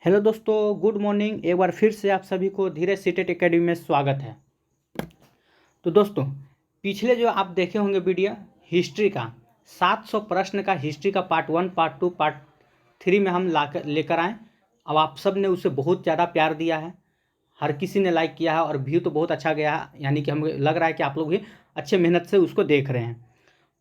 Hello दोस्तों, good morning. एक बार फिर से आप सभी को धीरज सीटेट एकेडमी में स्वागत है। तो दोस्तों, पिछले जो आप देखे होंगे वीडियो हिस्ट्री का 700 प्रश्न का हिस्ट्री का पार्ट 1, पार्ट 2, पार्ट 3 में हम लेकर आए। अब आप सब ने उसे बहुत ज़्यादा प्यार दिया है, हर किसी ने लाइक किया है और व्यू तो बहुत अच्छा गया है। यानी कि हमें लग रहा है कि आप लोग भी अच्छे मेहनत से उसको देख रहे हैं।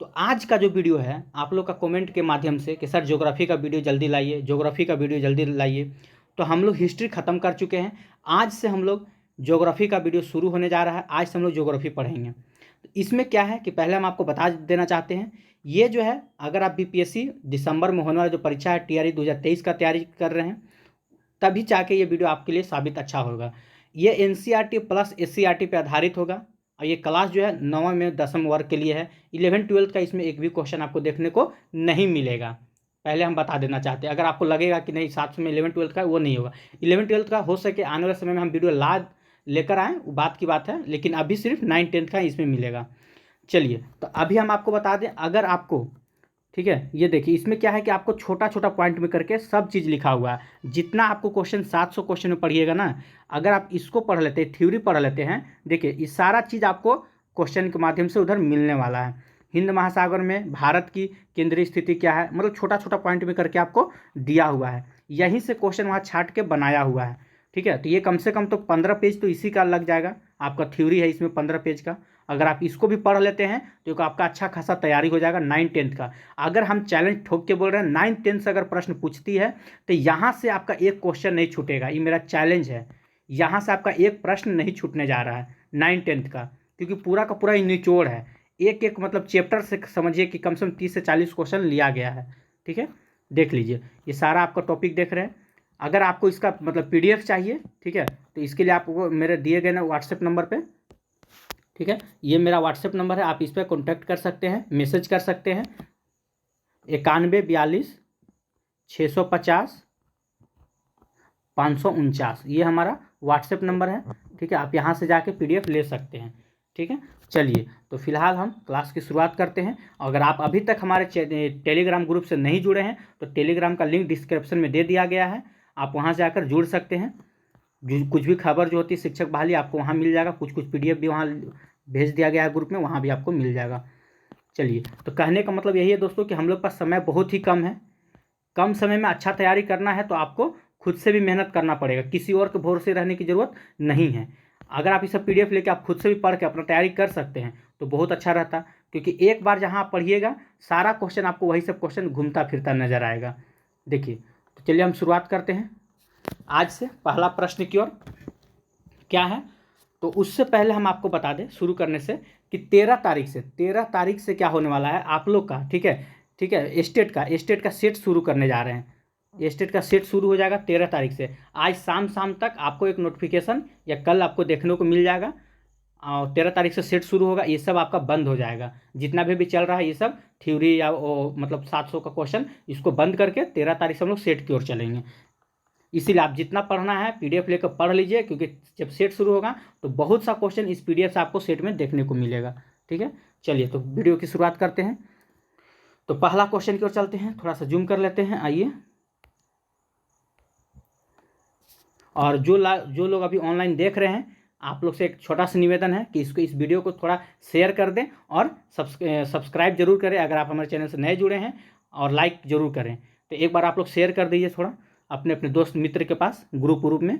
तो आज का जो वीडियो है आप लोग का कमेंट के माध्यम से कि सर ज्योग्राफी का वीडियो जल्दी लाइए, ज्योग्राफी का वीडियो जल्दी लाइए। तो हम लोग हिस्ट्री ख़त्म कर चुके हैं। आज से हम लोग ज्योग्राफी का वीडियो शुरू होने जा रहा है। आज से हम लोग ज्योग्राफी पढ़ेंगे। तो इसमें क्या है कि पहले हम आपको बता देना चाहते हैं, ये जो है अगर आप बीपीएससी दिसंबर में होने वाला जो परीक्षा है टीआरई 2023 का तैयारी कर रहे हैं, तभी जाके ये वीडियो आपके लिए साबित अच्छा होगा। ये एनसीईआरटी प्लस एससीईआरटी पे आधारित होगा और ये क्लास जो है 9वीं में 10वीं वर्ग के लिए है। 11-12 का इसमें एक भी क्वेश्चन आपको देखने को नहीं मिलेगा। पहले हम बता देना चाहते हैं, अगर आपको लगेगा कि नहीं 700 में 11-12 का, वो नहीं होगा। 11-12 का हो सके आने वाले समय में हम वीडियो लेकर आएँ, वो बात की बात है, लेकिन अभी सिर्फ 9-10 का इसमें मिलेगा। चलिए, तो अभी हम आपको बता दें, अगर आपको ठीक है, ये देखिए इसमें क्या है कि आपको छोटा छोटा पॉइंट में करके सब चीज़ लिखा हुआ है। जितना आपको क्वेश्चन 700 क्वेश्चन में पढ़िएगा ना, अगर आप इसको पढ़ लेते हैं, थ्योरी पढ़ लेते हैं, देखिए ये सारा चीज़ आपको क्वेश्चन के माध्यम से उधर मिलने वाला है। हिंद महासागर में भारत की केंद्रीय स्थिति क्या है, मतलब छोटा छोटा पॉइंट में करके आपको दिया हुआ है। यहीं से क्वेश्चन वहाँ छाट के बनाया हुआ है। ठीक है, तो ये कम से कम तो 15 पेज तो इसी का लग जाएगा। आपका थ्योरी है इसमें 15 पेज का। अगर आप इसको भी पढ़ लेते हैं तो आपका अच्छा खासा तैयारी हो जाएगा 9-10 का। अगर हम चैलेंज ठोक के बोल रहे हैं 9-10 से अगर प्रश्न पूछती है तो यहाँ से आपका एक क्वेश्चन नहीं छूटेगा। ये मेरा चैलेंज है, यहाँ से आपका एक प्रश्न नहीं छूटने जा रहा है 9-10 का, क्योंकि पूरा का पूरा ही निचोड़ है। एक एक मतलब चैप्टर से समझिए कि कम से कम 30 से 40 क्वेश्चन लिया गया है। ठीक है, देख लीजिए ये सारा आपका टॉपिक देख रहे हैं। अगर आपको इसका मतलब पीडीएफ चाहिए, ठीक है, तो इसके लिए आपको मेरे दिए गए ना व्हाट्सएप नंबर पे, ठीक है, ये मेरा व्हाट्सएप नंबर है, आप इस पर कॉन्टैक्ट कर सकते हैं, मैसेज कर सकते हैं। 9142 650 549 ये हमारा व्हाट्सएप नंबर है। ठीक है, आप यहाँ से जाके पीडीएफ ले सकते हैं। ठीक है, चलिए तो फिलहाल हम क्लास की शुरुआत करते हैं। अगर आप अभी तक हमारे टेलीग्राम ग्रुप से नहीं जुड़े हैं तो टेलीग्राम का लिंक डिस्क्रिप्शन में दे दिया गया है, आप वहाँ से जाकर जुड़ सकते हैं। कुछ भी खबर जो होती है शिक्षक बहाली आपको वहाँ मिल जाएगा। कुछ पीडीएफ भी वहाँ भेज दिया गया है ग्रुप में, वहाँ भी आपको मिल जाएगा। चलिए, तो कहने का मतलब यही है दोस्तों कि हम लोग पास समय बहुत ही कम है। कम समय में अच्छा तैयारी करना है तो आपको खुद से भी मेहनत करना पड़ेगा, किसी और के भरोसे रहने की ज़रूरत नहीं है। अगर आप ये सब पीडीएफ लेके आप खुद से भी पढ़ के अपना तैयारी कर सकते हैं तो बहुत अच्छा रहता, क्योंकि एक बार जहाँ आप पढ़िएगा सारा क्वेश्चन आपको वही सब क्वेश्चन घूमता फिरता नजर आएगा। देखिए, तो चलिए हम शुरुआत करते हैं आज से। पहला प्रश्न की ओर क्या है, तो उससे पहले हम आपको बता दें शुरू करने से कि 13 तारीख से क्या होने वाला है आप लोग का। ठीक है, ठीक है, स्टेट का सेट शुरू करने जा रहे हैं। स्टेट का सेट शुरू हो जाएगा 13 तारीख से। आज शाम तक आपको एक नोटिफिकेशन या कल आपको देखने को मिल जाएगा। और 13 तारीख से सेट शुरू होगा। ये सब आपका बंद हो जाएगा, जितना भी चल रहा है ये सब थ्योरी या मतलब 700 का क्वेश्चन, इसको बंद करके 13 तारीख से हम लोग सेट की ओर चलेंगे। इसीलिए आप जितना पढ़ना है पीडीएफ लेकर पढ़ लीजिए, क्योंकि जब सेट शुरू होगा तो बहुत सा क्वेश्चन इस पीडीएफ से आपको सेट में देखने को मिलेगा। ठीक है, चलिए तो वीडियो की शुरुआत करते हैं। तो पहला क्वेश्चन की ओर चलते हैं, थोड़ा सा जूम कर लेते हैं, आइए। और जो लोग अभी ऑनलाइन देख रहे हैं, आप लोग से एक छोटा सा निवेदन है कि इस वीडियो को थोड़ा शेयर कर दें और सब्सक्राइब जरूर करें अगर आप हमारे चैनल से नए जुड़े हैं, और लाइक जरूर करें। तो एक बार आप लोग शेयर कर दीजिए थोड़ा अपने अपने दोस्त मित्र के पास ग्रुप में।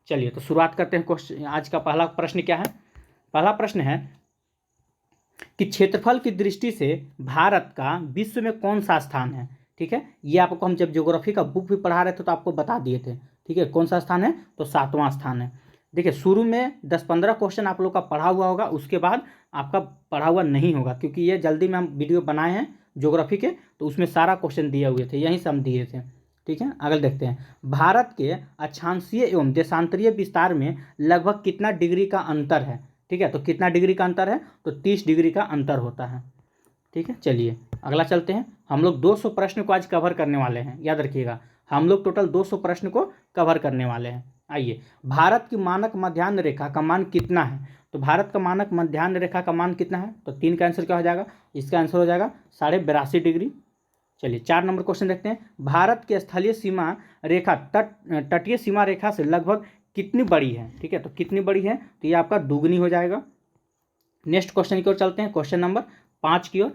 चलिए तो शुरुआत करते हैं। क्वेश्चन आज का पहला प्रश्न क्या है, पहला प्रश्न है कि क्षेत्रफल की दृष्टि से भारत का विश्व में कौन सा स्थान है। ठीक है, ये आपको हम जब ज्योग्राफी का बुक भी पढ़ा रहे थे तो आपको बता दिए थे। ठीक है, कौन सा स्थान है, तो 7वां स्थान है। देखिए, शुरू में 10-15 क्वेश्चन आप लोग का पढ़ा हुआ होगा, उसके बाद आपका पढ़ा हुआ नहीं होगा, क्योंकि ये जल्दी में हम वीडियो बनाए हैं ज्योग्राफी के, तो उसमें सारा क्वेश्चन दिए हुए थे, यहीं से हम दिए थे। ठीक है, अगले देखते हैं। भारत के अक्षांशीय एवं देशांतरीय विस्तार में लगभग कितना डिग्री का अंतर है। ठीक है, तो कितना डिग्री का अंतर है, तो 30 डिग्री का अंतर होता है। ठीक है, चलिए अगला चलते हैं। हम लोग 200 प्रश्न को आज कवर करने वाले हैं, याद रखिएगा, हम लोग टोटल 200 प्रश्न को कवर करने वाले हैं। आइए, भारत की मानक मध्याह्न रेखा का मान कितना है। तो भारत का मानक मध्याह्न रेखा का मान कितना है, तो 3 का आंसर क्या हो जाएगा, इसका आंसर हो जाएगा 82.5 डिग्री। चलिए 4 नंबर क्वेश्चन देखते हैं। भारत की स्थलीय सीमा रेखा तटीय सीमा रेखा से लगभग कितनी बड़ी है? ठीक है, तो कितनी बड़ी है? तो ये आपका दुगनी हो जाएगा। नेक्स्ट क्वेश्चन की ओर चलते हैं, क्वेश्चन नंबर 5 की ओर,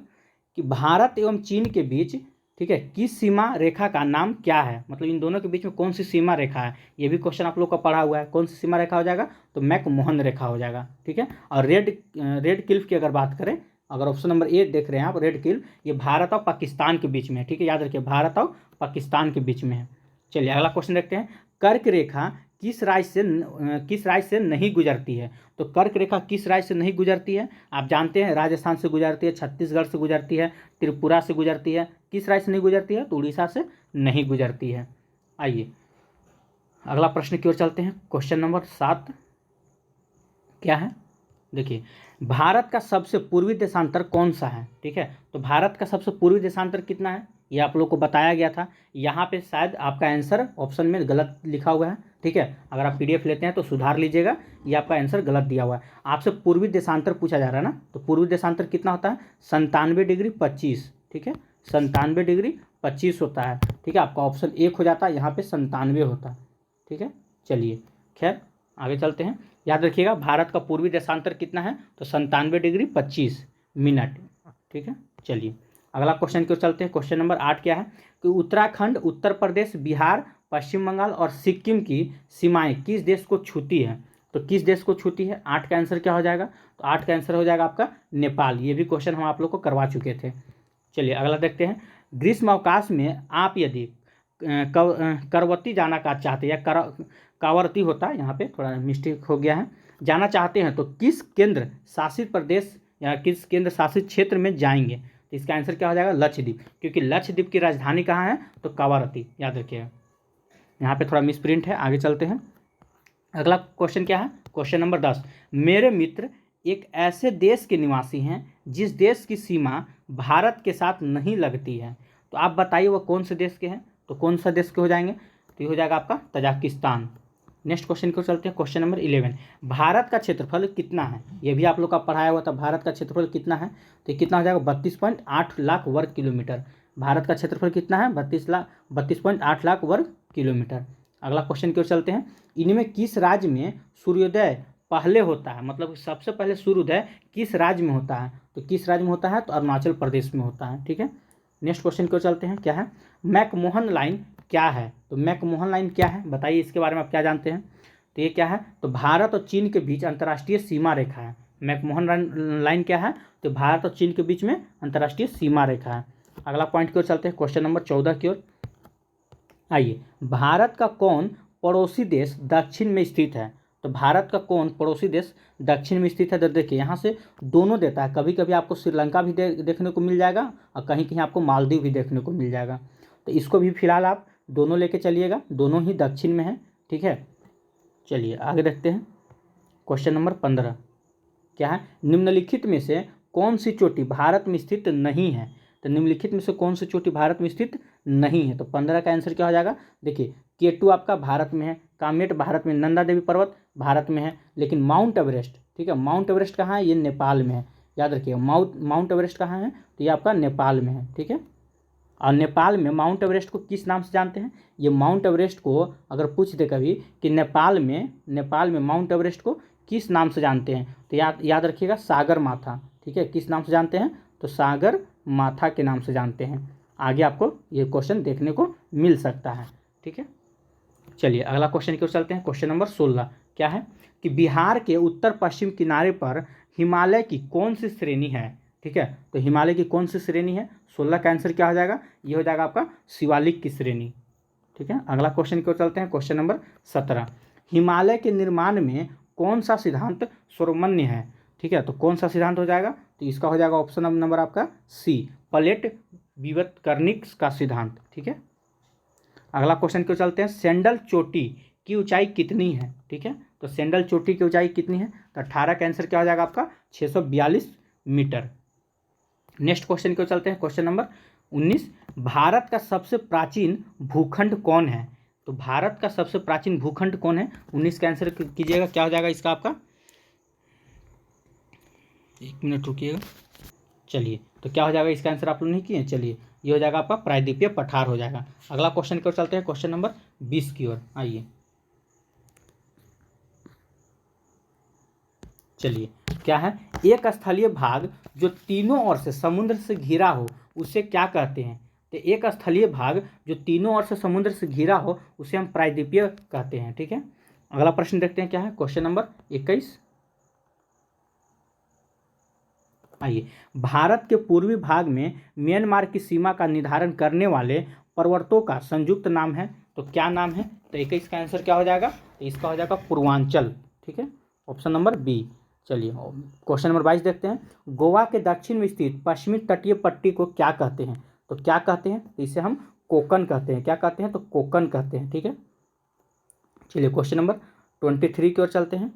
कि भारत एवं चीन के बीच, ठीक है, किस सीमा रेखा का नाम क्या है? मतलब इन दोनों के बीच में कौन सी सीमा रेखा है? ये भी क्वेश्चन आप लोग का पढ़ा हुआ है। कौन सी सीमा रेखा हो जाएगा? तो मैकमोहन रेखा हो जाएगा। ठीक है, और रेड क्लिफ की अगर बात करें, अगर ऑप्शन नंबर 8 देख रहे हैं आप, रेड क्लिफ, ये भारत और पाकिस्तान के बीच में है। ठीक है, याद रखिए, भारत और पाकिस्तान के बीच में है। चलिए अगला क्वेश्चन देखते हैं। कर्क रेखा किस राज्य से नहीं गुजरती है? तो कर्क रेखा किस राज्य से नहीं गुजरती है? आप जानते हैं, राजस्थान से गुजरती है, छत्तीसगढ़ से गुजरती है, त्रिपुरा से गुजरती है। किस राज्य से नहीं गुजरती है? तो उड़ीसा से नहीं गुजरती है। आइए अगला प्रश्न की ओर चलते हैं। क्वेश्चन नंबर 7 क्या है? देखिए, भारत का सबसे पूर्वी देशांतर कौन सा है? ठीक है, तो भारत का सबसे पूर्वी देशांतर कितना है? ये आप लोग को बताया गया था। यहाँ पे शायद आपका आंसर ऑप्शन में गलत लिखा हुआ है। ठीक है, अगर आप PDF लेते हैं तो सुधार लीजिएगा, ये आपका आंसर गलत दिया हुआ है। आपसे पूर्वी देशांतर पूछा जा रहा है ना, तो पूर्वी देशांतर कितना होता है? 97 डिग्री 25। ठीक है, 97 डिग्री 25 होता है। ठीक है, आपका ऑप्शन 1 हो जाता है, यहाँ पे 97 होता है। ठीक है, चलिए खैर आगे चलते हैं। याद रखिएगा, भारत का पूर्वी देशांतर कितना है? तो 97 डिग्री 25 मिनट। ठीक है, चलिए अगला क्वेश्चन की ओर चलते हैं। क्वेश्चन नंबर 8 क्या है? कि उत्तराखंड, उत्तर प्रदेश, बिहार, पश्चिम बंगाल और सिक्किम की सीमाएं किस देश को छूती है? तो किस देश को छूती है? 8 का आंसर क्या हो जाएगा? तो 8 का आंसर हो जाएगा आपका नेपाल। ये भी क्वेश्चन हम आप लोग को करवा चुके थे। चलिए अगला देखते हैं। ग्रीष्म अवकाश में आप यदि करवती जाना का चाहते हैं, या कावरती होता है, यहाँ पे थोड़ा मिस्टेक हो गया है, जाना चाहते हैं, तो किस केंद्र शासित प्रदेश या किस केंद्र शासित क्षेत्र में जाएंगे? तो इसका आंसर क्या हो जाएगा? लक्षद्वीप, क्योंकि लक्षद्वीप की राजधानी कहाँ है? तो कावारती। याद रखिएगा, यहाँ पे थोड़ा मिसप्रिंट है। आगे चलते हैं। अगला क्वेश्चन क्या है? Question number 10। मेरे मित्र एक ऐसे देश के निवासी हैं जिस देश की सीमा भारत के साथ नहीं लगती है, तो आप बताइए वह कौन से देश के हैं? तो कौन सा देश के हो जाएंगे? तो ये हो जाएगा आपका तजाकिस्तान। नेक्स्ट क्वेश्चन को चलते हैं। Question number 11। भारत का क्षेत्रफल कितना है? ये भी आप लोग का पढ़ाया हुआ था। भारत का क्षेत्रफल कितना है? तो कितना हो जाएगा? 32.8 लाख वर्ग किलोमीटर। भारत का क्षेत्रफल कितना है? 32.8 लाख वर्ग किलोमीटर। अगला क्वेश्चन की ओर चलते हैं। इनमें किस राज्य में सूर्योदय पहले होता है? मतलब सबसे पहले सूर्योदय किस राज्य में होता है? तो किस राज्य में होता है? तो अरुणाचल प्रदेश में होता है। ठीक है, नेक्स्ट क्वेश्चन की ओर चलते हैं। क्या है? मैकमोहन लाइन क्या है? तो मैकमोहन लाइन क्या है? बताइए, इसके बारे में आप क्या जानते हैं? तो ये क्या है? तो भारत और चीन के बीच अंतर्राष्ट्रीय सीमा रेखा है। मैकमोहन लाइन क्या है? तो भारत और चीन के बीच में अंतर्राष्ट्रीय सीमा रेखा है। अगला पॉइंट की ओर चलते हैं, क्वेश्चन नंबर 14 की ओर। आइए, भारत का कौन पड़ोसी देश दक्षिण में स्थित है? तो भारत का कौन पड़ोसी देश दक्षिण में स्थित है? तो देखिए, यहाँ से दोनों देता है। कभी कभी आपको श्रीलंका भी देखने को मिल जाएगा, और कहीं कहीं आपको मालदीव भी देखने को मिल जाएगा। तो इसको भी फिलहाल आप दोनों लेके चलिएगा, दोनों ही दक्षिण में है। ठीक है, चलिए आगे देखते हैं। क्वेश्चन नंबर 15 क्या है? निम्नलिखित में से कौन सी चोटी भारत में स्थित नहीं है? तो निम्नलिखित में से कौन सी चोटी भारत में स्थित नहीं है? तो 15 का आंसर क्या हो जाएगा? देखिए, K2 आपका भारत में है, कामेट भारत में, नंदा देवी पर्वत भारत में है, लेकिन माउंट एवरेस्ट, ठीक है, माउंट एवरेस्ट कहाँ है? ये नेपाल में है। याद रखिएगा, माउंट एवरेस्ट कहाँ है? तो ये आपका नेपाल में है। ठीक है, और नेपाल में माउंट एवरेस्ट को किस नाम से जानते हैं? ये माउंट एवरेस्ट को अगर पूछ दे कभी कि नेपाल में माउंट एवरेस्ट को किस नाम से जानते हैं, तो याद रखिएगा, सागर माथा। ठीक है, किस नाम से जानते हैं? तो सागर माथा के नाम से जानते हैं। आगे आपको ये क्वेश्चन देखने को मिल सकता है। ठीक है, चलिए अगला क्वेश्चन की ओर चलते हैं। क्वेश्चन नंबर 16 क्या है? कि बिहार के उत्तर पश्चिम किनारे पर हिमालय की कौन सी श्रेणी है? ठीक है, तो हिमालय की कौन सी श्रेणी है? 16 का आंसर क्या हो जाएगा? ये हो जाएगा आपका शिवालिक की श्रेणी। ठीक है, अगला क्वेश्चन की ओर चलते हैं। Question number 17। हिमालय के निर्माण में कौन सा सिद्धांत सर्वमान्य है? ठीक है, तो कौन सा सिद्धांत हो जाएगा? तो इसका हो जाएगा ऑप्शन नंबर आपका C, प्लेट विवर्तनिक का सिद्धांत। ठीक है, अगला क्वेश्चन की ओर चलते हैं। सेंडल चोटी की ऊंचाई कितनी है? ठीक है, तो सेंडल चोटी की ऊंचाई कितनी है? तो 18 का आंसर क्या हो जाएगा आपका? 642 मीटर। नेक्स्ट क्वेश्चन की ओर चलते हैं। Question number 19। भारत का सबसे प्राचीन भूखंड कौन है? तो भारत का सबसे प्राचीन भूखंड कौन है? 19 का आंसर कीजिएगा। क्या हो जाएगा इसका आपका? एक मिनट रुकिएगा। चलिए, तो क्या हो जाएगा इसका आंसर? आप लोग नहीं किए, चलिए ये हो जाएगा आपका प्रायद्वीपीय पठार हो जाएगा। अगला क्वेश्चन की ओर चलते हैं, क्वेश्चन नंबर 20 की ओर। आइए चलिए, क्या है, एक स्थलीय भाग जो तीनों ओर से समुद्र से घिरा हो उसे क्या कहते हैं? तो एक स्थलीय भाग जो तीनों ओर से समुद्र से घिरा हो उसे हम प्रायद्वीपीय कहते हैं। ठीक है, अगला प्रश्न देखते हैं क्या है, क्वेश्चन नंबर 21। आइए, भारत के पूर्वी भाग में म्यांमार की सीमा का निर्धारण करने वाले पर्वतों का संयुक्त नाम है, तो क्या नाम है? तो 21 का आंसर क्या हो जाएगा? तो इसका हो जाएगा पूर्वांचल। ठीक है, ऑप्शन नंबर बी। चलिए क्वेश्चन नंबर 22 देखते हैं, गोवा के दक्षिण में स्थित पश्चिमी तटीय पट्टी को क्या कहते हैं? तो क्या कहते हैं? तो इसे हम कोकन कहते हैं। क्या कहते हैं? तो कोकन कहते हैं। ठीक है, चलिए क्वेश्चन नंबर 23 की ओर चलते हैं।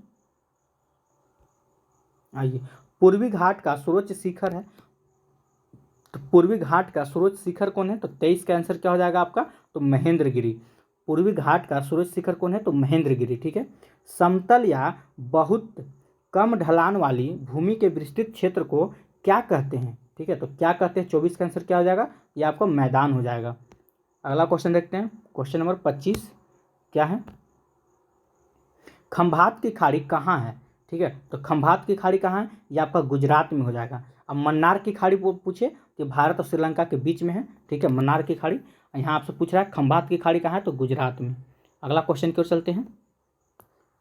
आइए, पूर्वी घाट का सर्वोच्च शिखर है, तो पूर्वी घाट का सर्वोच्च शिखर कौन है? तो 23 का आंसर क्या हो जाएगा आपका? तो महेंद्रगिरी। पूर्वी घाट का सर्वोच्च शिखर कौन है? तो महेंद्रगिरी। ठीक है, समतल या बहुत कम ढलान वाली भूमि के विस्तृत क्षेत्र को क्या कहते हैं? ठीक है, तो क्या कहते हैं? 24 का आंसर क्या हो जाएगा? ये आपका मैदान हो जाएगा। अगला क्वेश्चन देखते हैं, क्वेश्चन नंबर 25 क्या है, खंभात की खाड़ी कहाँ है? ठीक है, तो खंभात की खाड़ी कहाँ है? ये आपका गुजरात में हो जाएगा। अब मन्नार की खाड़ी पूछे कि भारत और श्रीलंका के बीच में है। ठीक है, मन्नार की खाड़ी। यहाँ आपसे पूछ रहा है खंभात की खाड़ी कहाँ है? तो गुजरात में। अगला क्वेश्चन की ओर चलते हैं,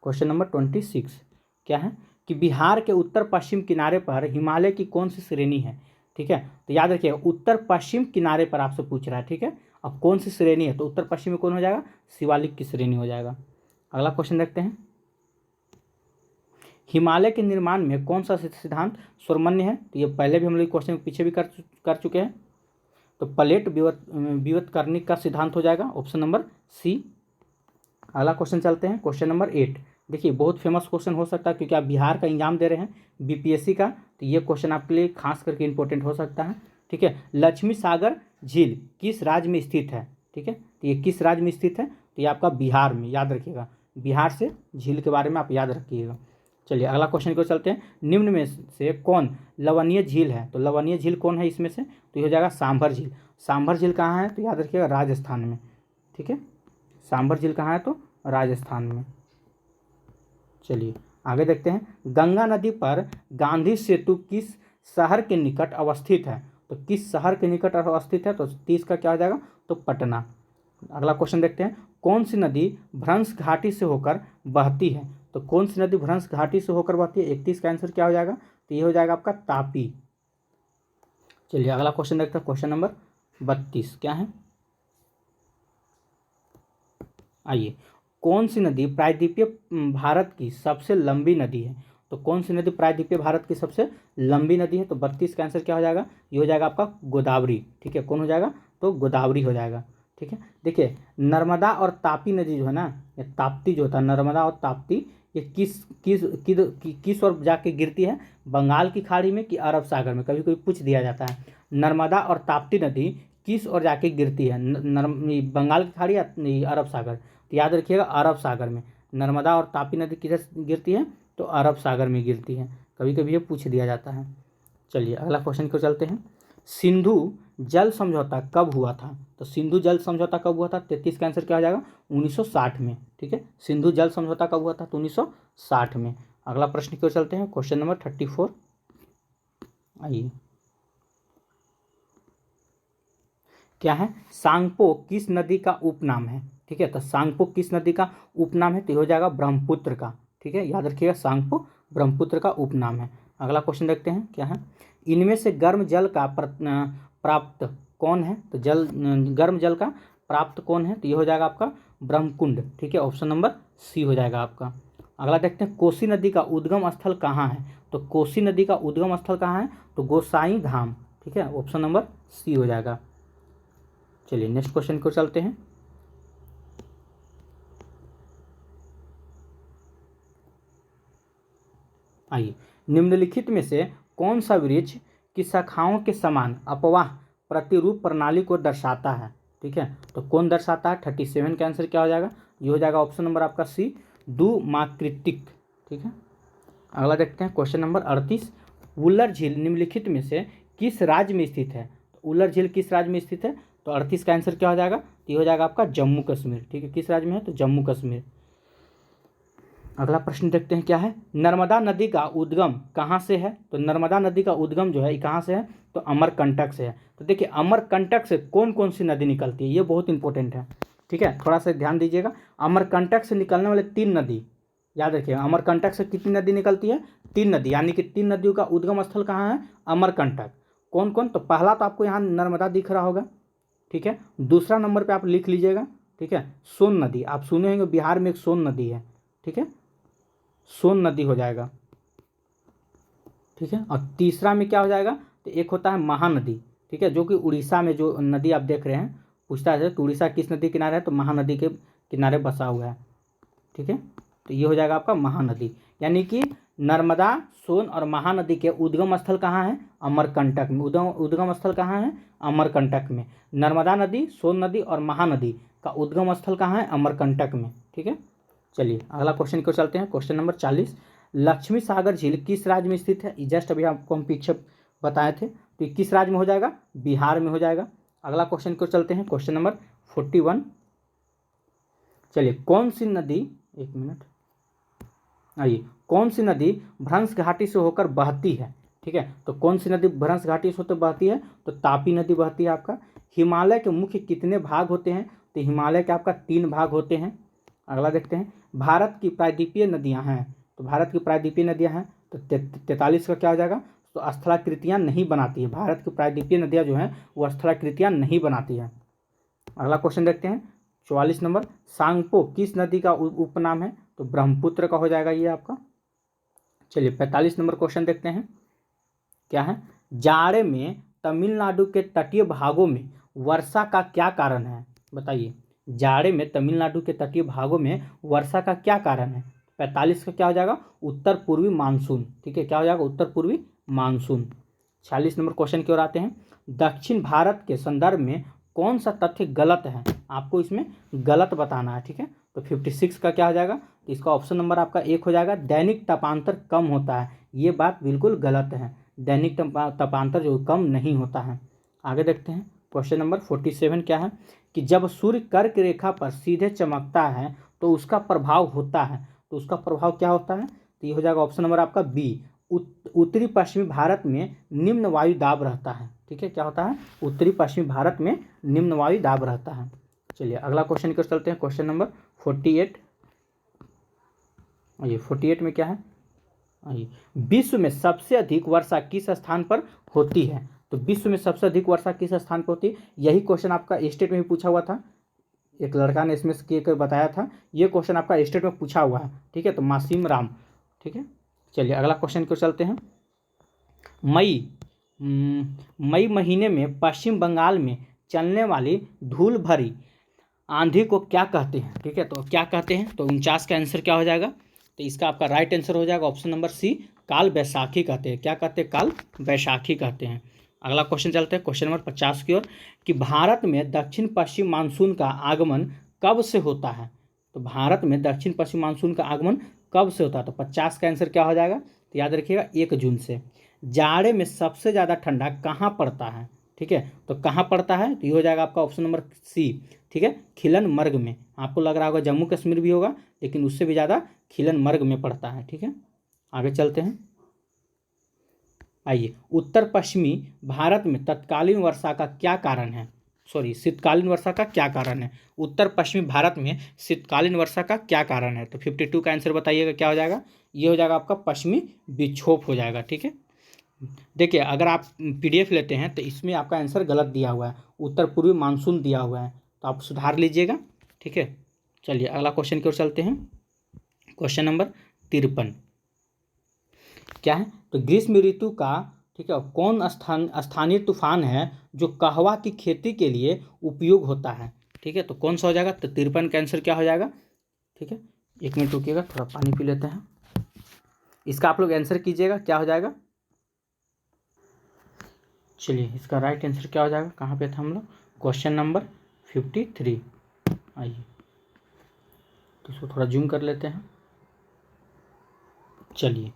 क्वेश्चन नंबर 26 क्या है, कि बिहार के उत्तर पश्चिम किनारे पर हिमालय की कौन सी श्रेणी है? ठीक है, तो याद रखिएगा उत्तर पश्चिम किनारे पर आपसे पूछ रहा है। ठीक है, अब कौन सी श्रेणी है? तो उत्तर पश्चिम में कौन हो जाएगा? शिवालिक की श्रेणी हो जाएगा। अगला क्वेश्चन देखते हैं, हिमालय के निर्माण में कौन सा सिद्धांत सर्वमान्य है? तो ये पहले भी हम लोग क्वेश्चन पीछे भी कर चुके हैं। तो प्लेट विवर्तनिक का सिद्धांत हो जाएगा, ऑप्शन नंबर सी। अगला क्वेश्चन चलते हैं, क्वेश्चन नंबर 8। देखिए बहुत फेमस क्वेश्चन हो सकता है क्योंकि आप बिहार का एग्जाम दे रहे हैं बीपीएससी का, तो ये क्वेश्चन आपके लिए खास करके इंपॉर्टेंट हो सकता है। ठीक है, लक्ष्मी सागर झील किस राज्य में स्थित है? ठीक है, तो ये किस राज्य में स्थित है? तो ये आपका बिहार में, याद रखिएगा। बिहार से झील के बारे में आप याद रखिएगा। चलिए अगला क्वेश्चन को चलते हैं, निम्न में से कौन लवणीय झील है? तो लवणीय झील कौन है इसमें से? तो ये हो जाएगा सांभर झील। सांभर झील कहाँ है? तो याद रखिएगा राजस्थान में। ठीक है, सांभर झील कहाँ है? तो राजस्थान में। चलिए आगे देखते हैं, गंगा नदी पर गांधी सेतु किस शहर के निकट अवस्थित है? तो किस शहर के निकट अवस्थित है? तो 30 का क्या हो जाएगा? तो पटना। अगला क्वेश्चन देखते हैं, कौन सी नदी भ्रंश घाटी से होकर बहती है? तो कौन सी नदी भ्रंश घाटी से होकर बहती है? 31 का आंसर क्या हो जाएगा? तो ये हो जाएगा आपका तापी। चलिए अगला क्वेश्चन देखते हैं, क्वेश्चन नंबर 32 क्या है, आइए, कौन सी नदी प्रायद्वीपीय भारत की सबसे लंबी नदी है? तो कौन सी नदी प्रायद्वीपीय भारत की सबसे लंबी नदी है? तो 32 का आंसर क्या हो जाएगा? ये हो जाएगा आपका गोदावरी। ठीक है, कौन हो जाएगा? तो गोदावरी हो जाएगा। ठीक है, देखिए नर्मदा और तापी नदी जो है ना, ये ताप्ती जो होता है, नर्मदा और ताप्ती, ये किस ओर जाके गिरती है? बंगाल की खाड़ी में कि अरब सागर में? कभी कभी पूछ दिया जाता है, नर्मदा और ताप्ती नदी किस ओर जाके गिरती है? बंगाल की खाड़ी या अरब सागर? तो याद रखिएगा अरब सागर में। नर्मदा और तापी नदी किधर गिरती है? तो अरब सागर में गिरती है। कभी कभी ये पूछ दिया जाता है। चलिए अगला क्वेश्चन को चलते हैं, सिंधु जल समझौता कब हुआ था? तो सिंधु जल समझौता कब हुआ था? 33 का आंसर क्या हो जाएगा? 1960 में। ठीक है, सिंधु जल समझौता कब हुआ था? तो 1960 में। अगला प्रश्न की ओर चलते हैं, क्वेश्चन नंबर 34। आइए, क्या है, सांगपो किस नदी का उपनाम है? ठीक है, तो सांगपो किस नदी का उपनाम है? तो हो जाएगा ब्रह्मपुत्र का। ठीक है, याद रखिएगा सांगपो ब्रह्मपुत्र का उपनाम है। अगला क्वेश्चन देखते हैं क्या है, इनमें से गर्म जल का प्राप्त कौन है? तो गर्म जल का प्राप्त कौन है? तो ये हो जाएगा आपका ब्रह्मकुंड। ठीक है, ऑप्शन नंबर सी हो जाएगा आपका। अगला देखते हैं, कोसी नदी का उद्गम स्थल कहाँ है? तो कोसी नदी का उद्गम स्थल कहाँ है? तो गोसाई धाम। ठीक है, ऑप्शन नंबर सी हो जाएगा। चलिए नेक्स्ट क्वेश्चन को चलते हैं, आइए, निम्नलिखित में से कौन सा वृक्ष की शाखाओं के समान अपवाह प्रतिरूप प्रणाली को दर्शाता है? ठीक है, तो कौन दर्शाता है? 37 का आंसर क्या हो जाएगा? ये हो जाएगा ऑप्शन नंबर आपका सी, दुमाकृतिक। ठीक है, अगला देखते हैं क्वेश्चन नंबर 38, वुलर झील निम्नलिखित में से किस राज्य में स्थित है? उलर झील किस राज्य में स्थित है? तो 38 का आंसर क्या हो जाएगा? तो ये हो जाएगा आपका जम्मू कश्मीर। ठीक है, किस राज्य में है? तो जम्मू कश्मीर। अगला प्रश्न देखते हैं क्या है। नर्मदा नदी का उद्गम कहाँ से है? तो नर्मदा नदी का उद्गम जो है ये कहाँ से है? तो अमरकंटक से है। तो देखिए अमरकंटक से कौन कौन सी नदी निकलती है, ये बहुत इंपॉर्टेंट है। ठीक है, थोड़ा सा ध्यान दीजिएगा। अमरकंटक से निकलने वाले 3 नदी याद रखिएगा। अमरकंटक से कितनी नदी निकलती है? 3 नदी, यानी कि 3 नदियों का उद्गम स्थल कहाँ है? अमरकंटक। कौन कौन? तो पहला तो आपको यहाँ नर्मदा दिख रहा होगा। ठीक है, दूसरा नंबर पे आप लिख लीजिएगा। ठीक है, सोन नदी, आप सुने होंगे बिहार में एक सोन नदी है। ठीक है, सोन नदी हो जाएगा। ठीक है, और तीसरा में क्या हो जाएगा? तो एक होता है महानदी। ठीक है, जो कि उड़ीसा में जो नदी आप देख रहे हैं, पूछता है कि उड़ीसा किस नदी किनारे है? तो महानदी के किनारे बसा हुआ है। ठीक है, तो ये हो जाएगा आपका महानदी। यानी कि नर्मदा, सोन और महानदी के उद्गम स्थल कहाँ है? अमरकंटक में। उद्गम स्थल कहाँ है? अमरकंटक में। नर्मदा नदी, सोन नदी और महानदी का उद्गम स्थल कहाँ है? अमरकंटक में। ठीक है, चलिए अगला क्वेश्चन को चलते हैं। क्वेश्चन नंबर 40, लक्ष्मी सागर झील किस राज्य में स्थित है? जस्ट अभी आपको हम पीछे बताए थे। तो किस राज्य में हो जाएगा? बिहार में हो जाएगा। अगला क्वेश्चन को चलते हैं। क्वेश्चन नंबर 41, चलिए कौन सी नदी, एक मिनट, आइए, कौन सी नदी भ्रंश घाटी से होकर बहती है? ठीक है, तो कौन सी नदी भ्रंश घाटी से होकर बहती है? तो तापी नदी बहती है आपका। हिमालय के मुख्य कितने भाग होते हैं? तो हिमालय के आपका 3 भाग होते हैं। अगला देखते हैं, भारत की प्रायद्वीपीय नदियां हैं। तो भारत की प्रायद्वीपीय नदियां हैं, तो 43 का क्या हो जाएगा? तो स्थलाकृतियां नहीं बनाती है। भारत की प्रायद्वीपीय नदियां जो हैं वो स्थलाकृतियां नहीं बनाती है। अगला क्वेश्चन देखते हैं 44 नंबर, सांगपो किस नदी का उपनाम है? तो ब्रह्मपुत्र का हो जाएगा ये आपका। चलिए 45 नंबर क्वेश्चन देखते हैं क्या है। जाड़े में तमिलनाडु के तटीय भागों में वर्षा का क्या कारण है? बताइए, जाड़े में तमिलनाडु के तटीय भागों में वर्षा का क्या कारण है? 45 का क्या हो जाएगा? उत्तर पूर्वी मानसून। ठीक है, क्या हो जाएगा? उत्तर पूर्वी मानसून। 46 नंबर क्वेश्चन की ओर आते हैं। दक्षिण भारत के संदर्भ में कौन सा तथ्य गलत है? आपको इसमें गलत बताना है। ठीक है, तो 56 का क्या हो जाएगा? तो इसका ऑप्शन नंबर आपका 1 हो जाएगा, दैनिक तापांतर कम होता है। ये बात बिल्कुल गलत है, दैनिक तापांतर जो कम नहीं होता है। आगे देखते हैं क्वेश्चन नंबर 47 क्या है कि जब सूर्य कर्क रेखा पर सीधे चमकता है तो उसका प्रभाव होता है। तो उसका प्रभाव क्या होता है? तो ये हो जाएगा ऑप्शन नंबर आपका बी, उत्तरी पश्चिमी भारत में निम्न वायु दाब रहता है। ठीक है, क्या होता है? उत्तरी पश्चिमी भारत में निम्न वायु दाब रहता है। चलिए अगला क्वेश्चन की ओर चलते हैं। क्वेश्चन नंबर 48, ये 48 में क्या है? विश्व में सबसे अधिक वर्षा किस स्थान पर होती है? तो विश्व में सबसे अधिक वर्षा किस स्थान पर होती है? यही क्वेश्चन आपका स्टेट में भी पूछा हुआ था, एक लड़का ने इसमें के बताया था। ये क्वेश्चन आपका स्टेट में पूछा हुआ है। ठीक है, तो मासीम राम। ठीक है, चलिए अगला क्वेश्चन को चलते हैं। मई महीने में पश्चिम बंगाल में चलने वाली धूल भरी आंधी को क्या कहते हैं? ठीक है, तो क्या कहते हैं? तो 49 का आंसर क्या हो जाएगा? तो इसका आपका राइट आंसर हो जाएगा ऑप्शन नंबर सी, काल बैसाखी कहते हैं। क्या कहते हैं? काल बैसाखी कहते हैं। अगला क्वेश्चन चलते हैं क्वेश्चन नंबर 50 की ओर कि भारत में दक्षिण पश्चिम मानसून का आगमन कब से होता है? तो भारत में दक्षिण पश्चिम मानसून का आगमन कब से होता है? तो 50 का आंसर क्या हो जाएगा? तो याद रखिएगा 1 जून से। जाड़े में सबसे ज़्यादा ठंडा कहाँ पड़ता है? ठीक है, तो कहाँ पड़ता है? तो ये हो जाएगा आपका ऑप्शन नंबर सी। ठीक है, खिलन मर्ग में। आपको लग रहा होगा जम्मू कश्मीर भी होगा, लेकिन उससे भी ज़्यादा खिलन मर्ग में पड़ता है। ठीक है, आगे चलते हैं। आइए, उत्तर पश्चिमी भारत में तत्कालीन वर्षा का क्या कारण है? शीतकालीन वर्षा का क्या कारण है? उत्तर पश्चिमी भारत में शीतकालीन वर्षा का क्या कारण है? तो 52 का आंसर बताइएगा क्या हो जाएगा? ये हो जाएगा आपका पश्चिमी विक्षोभ हो जाएगा। ठीक है, देखिए अगर आप PDF लेते हैं तो इसमें आपका आंसर गलत दिया हुआ है, उत्तर पूर्वी मानसून दिया हुआ है, तो आप सुधार लीजिएगा। ठीक है, चलिए अगला क्वेश्चन की ओर चलते हैं। क्वेश्चन नंबर 53 क्या है? तो ग्रीष्म ऋतु का, ठीक है, कौन स्थानीय तूफान है जो कहवा की खेती के लिए उपयोग होता है? ठीक है, तो कौन सा हो जाएगा? तो 53 का आंसर क्या हो जाएगा? ठीक है, 1 मिनट रुकिएगा, थोड़ा पानी पी लेते हैं। इसका आप लोग आंसर कीजिएगा क्या हो जाएगा। चलिए इसका राइट आंसर क्या हो जाएगा? कहाँ पे था हम लोग? Question number 53। आइए तो इसको थोड़ा जूम कर लेते हैं। चलिए,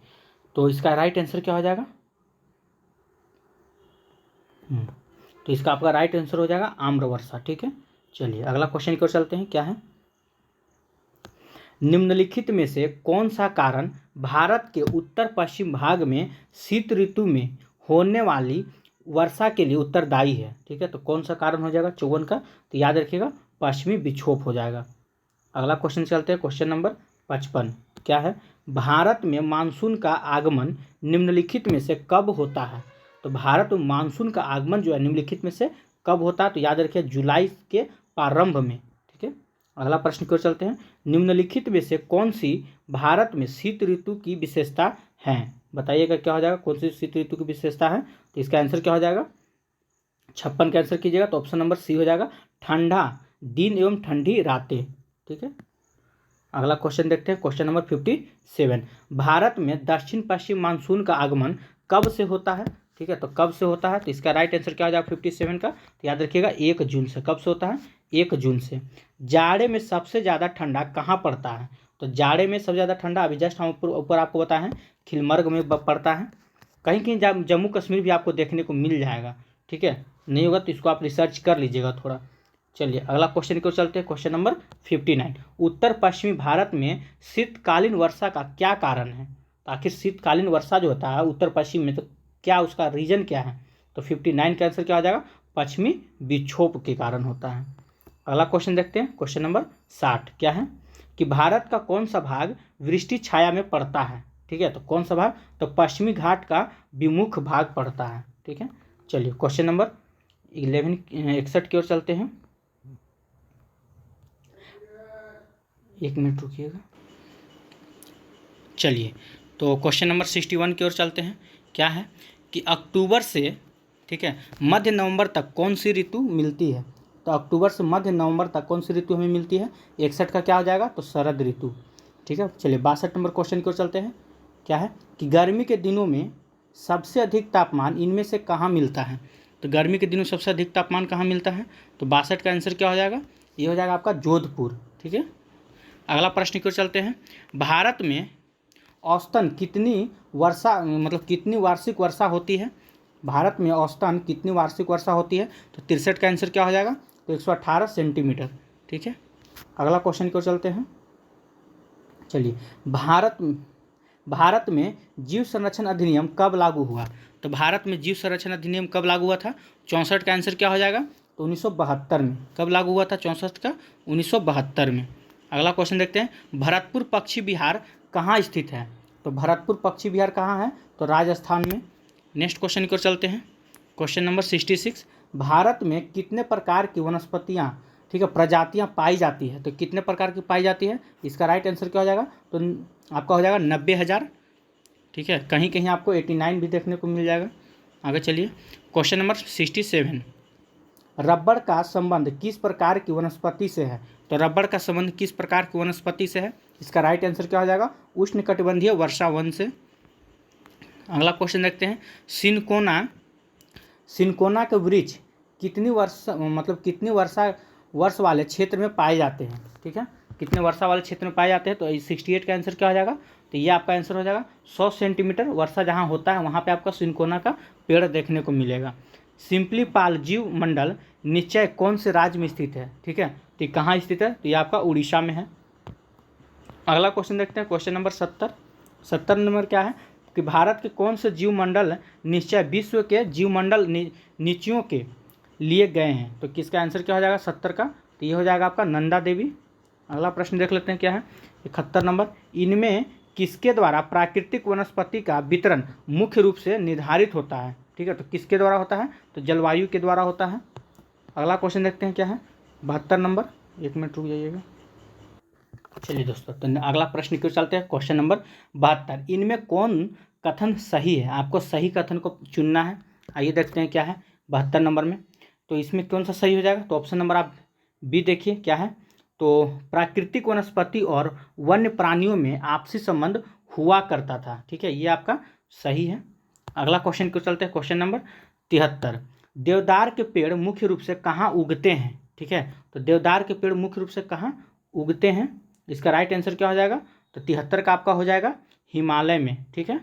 तो इसका राइट आंसर क्या हो जाएगा? तो इसका आपका राइट आंसर हो जाएगा आम्रवर्षा। ठीक है, चलिए अगला क्वेश्चन की ओर चलते हैं। क्या है, निम्नलिखित में से कौन सा कारण भारत के उत्तर पश्चिम भाग में शीत ऋतु में होने वाली वर्षा के लिए उत्तरदायी है। ठीक है, तो कौन सा कारण हो जाएगा 54 का, तो याद रखिएगा पश्चिमी विक्षोभ हो जाएगा। अगला क्वेश्चन चलते हैं, क्वेश्चन नंबर 55। क्या है, भारत में मानसून का आगमन निम्नलिखित में से कब होता है। तो भारत में मानसून का आगमन जो है निम्नलिखित में से कब होता है, तो याद रखिए जुलाई के प्रारंभ में। ठीक है, अगला प्रश्न की ओर चलते हैं, निम्नलिखित में से कौन सी भारत में शीत ऋतु की विशेषता है। बताइएगा क्या हो जाएगा, कौन सी शीत ऋतु की विशेषता है। तो इसका आंसर क्या हो जाएगा, 56 का आंसर कीजिएगा तो ऑप्शन नंबर सी हो जाएगा, ठंडा दिन एवं ठंडी रातें। ठीक है, अगला क्वेश्चन देखते हैं, क्वेश्चन नंबर 57। भारत में दक्षिण पश्चिम मानसून का आगमन कब से होता है। ठीक है, तो कब से होता है, तो इसका राइट आंसर क्या हो जाएगा 57 का, तो याद रखिएगा 1 जून से। कब से होता है, 1 जून से। जाड़े में सबसे ज़्यादा ठंडा कहाँ पड़ता है। तो जाड़े में सबसे ज़्यादा ठंडा अभी जस्ट हम ऊपर आपको बताए हैं खिलमर्ग में पड़ता है। कहीं कहीं जम्मू कश्मीर भी आपको देखने को मिल जाएगा। ठीक है, नहीं होगा तो इसको आप रिसर्च कर लीजिएगा थोड़ा। चलिए अगला क्वेश्चन को चलते हैं, क्वेश्चन नंबर 59। उत्तर पश्चिमी भारत में शीतकालीन वर्षा का क्या कारण है। तो आखिर शीतकालीन वर्षा जो होता है उत्तर पश्चिम में, तो क्या उसका रीजन क्या है। तो 59 का आंसर क्या हो जाएगा, पश्चिमी विक्षोभ के कारण होता है। अगला क्वेश्चन देखते हैं, क्वेश्चन नंबर 60। क्या है कि भारत का कौन सा भाग वृष्टि छाया में पड़ता है। ठीक है, तो कौन सा भाग, तो पश्चिमी घाट का विमुख भाग पड़ता है। ठीक है, चलिए क्वेश्चन नंबर 61 की ओर चलते हैं। 1 मिनट रुकिएगा। चलिए तो क्वेश्चन नंबर 61 की ओर चलते हैं। क्या है कि अक्टूबर से, ठीक है, मध्य नवंबर तक कौन सी ऋतु मिलती है। तो अक्टूबर से मध्य नवंबर तक कौन सी ऋतु हमें मिलती है। 61 का क्या हो जाएगा, तो शरद ऋतु। ठीक है, चलिए 62 नंबर क्वेश्चन की ओर चलते हैं। क्या है कि गर्मी के दिनों में सबसे अधिक तापमान इनमें से कहाँ मिलता है। तो गर्मी के दिनों में सबसे अधिक तापमान कहाँ मिलता है, तो 62 का आंसर क्या हो जाएगा, ये हो जाएगा आपका जोधपुर। ठीक है, अगला प्रश्न की ओर चलते हैं। भारत में औसतन कितनी वर्षा, मतलब कितनी वार्षिक वर्षा होती है। भारत में औसतन कितनी वार्षिक वर्षा होती है, तो 63 का आंसर क्या हो जाएगा, तो 118 सेंटीमीटर। ठीक है, अगला क्वेश्चन की ओर चलते हैं। चलिए भारत में जीव संरक्षण अधिनियम कब लागू हुआ। तो भारत में जीव संरक्षण अधिनियम कब लागू हुआ था, 64 का आंसर क्या हो जाएगा, तो 1972 में। कब लागू हुआ था 64 का, 1972 में। अगला क्वेश्चन देखते हैं, भरतपुर पक्षी विहार कहाँ स्थित है। तो भरतपुर पक्षी विहार कहाँ है, तो राजस्थान में। नेक्स्ट क्वेश्चन की ओर चलते हैं, क्वेश्चन नंबर 66। भारत में कितने प्रकार की वनस्पतियाँ, ठीक है, प्रजातियाँ पाई जाती है। तो कितने प्रकार की पाई जाती है, इसका राइट आंसर क्या हो जाएगा, तो आपका हो जाएगा 90,000। ठीक है, कहीं कहीं आपको 89 भी देखने को मिल जाएगा। आगे चलिए, क्वेश्चन नंबर 67। रबड़ का संबंध किस प्रकार की वनस्पति से है। तो रबड़ का संबंध किस प्रकार की वनस्पति से है, इसका राइट आंसर क्या हो जाएगा, उष्णकटिबंधीय वर्षा वन से। अगला क्वेश्चन देखते हैं, सिनकोना के वृक्ष कितनी वर्ष वाले क्षेत्र में पाए जाते हैं। ठीक है, कितने वर्षा वाले क्षेत्र में पाए जाते हैं, तो 68 का आंसर क्या हो जाएगा, तो ये आपका आंसर हो जाएगा 100 सेंटीमीटर वर्षा जहाँ होता है वहाँ पे आपका सिनकोना का पेड़ देखने को मिलेगा। सिंपली पाल जीव मंडल निश्चय कौन से राज्य में स्थित है। ठीक है, तो ये कहाँ स्थित है, तो ये आपका उड़ीसा में है। अगला क्वेश्चन देखते हैं, क्वेश्चन नंबर 70 नंबर क्या है कि भारत के कौन से जीवमंडल निश्चय विश्व के जीवमंडल नीचियों के लिए गए हैं। तो किसका आंसर क्या हो जाएगा 70 का, तो ये हो जाएगा आपका नंदा देवी। अगला प्रश्न देख लेते हैं, क्या है 71 नंबर। इनमें किसके द्वारा प्राकृतिक वनस्पति का वितरण मुख्य रूप से निर्धारित होता है। ठीक है, तो किसके द्वारा होता है, तो जलवायु के द्वारा होता है। अगला क्वेश्चन देखते हैं, क्या है 72 नंबर। 1 मिनट रुक जाइएगा। चलिए दोस्तों, तो अगला प्रश्न की ओर चलते हैं, क्वेश्चन नंबर 72। इनमें कौन कथन सही है, आपको सही कथन को चुनना है। आइए देखते हैं क्या है 72 नंबर में, तो इसमें कौन सा सही हो जाएगा, तो ऑप्शन नंबर आप बी देखिए क्या है, तो प्राकृतिक वनस्पति और वन्य प्राणियों में आपसी संबंध हुआ करता था। ठीक है, ये आपका सही है। अगला क्वेश्चन को चलते हैं, क्वेश्चन नंबर 73। देवदार के पेड़ मुख्य रूप से कहाँ उगते हैं। ठीक है, तो देवदार के पेड़ मुख्य रूप से कहाँ उगते हैं, इसका राइट आंसर क्या हो जाएगा, तो 73 का आपका हो जाएगा हिमालय में। ठीक है,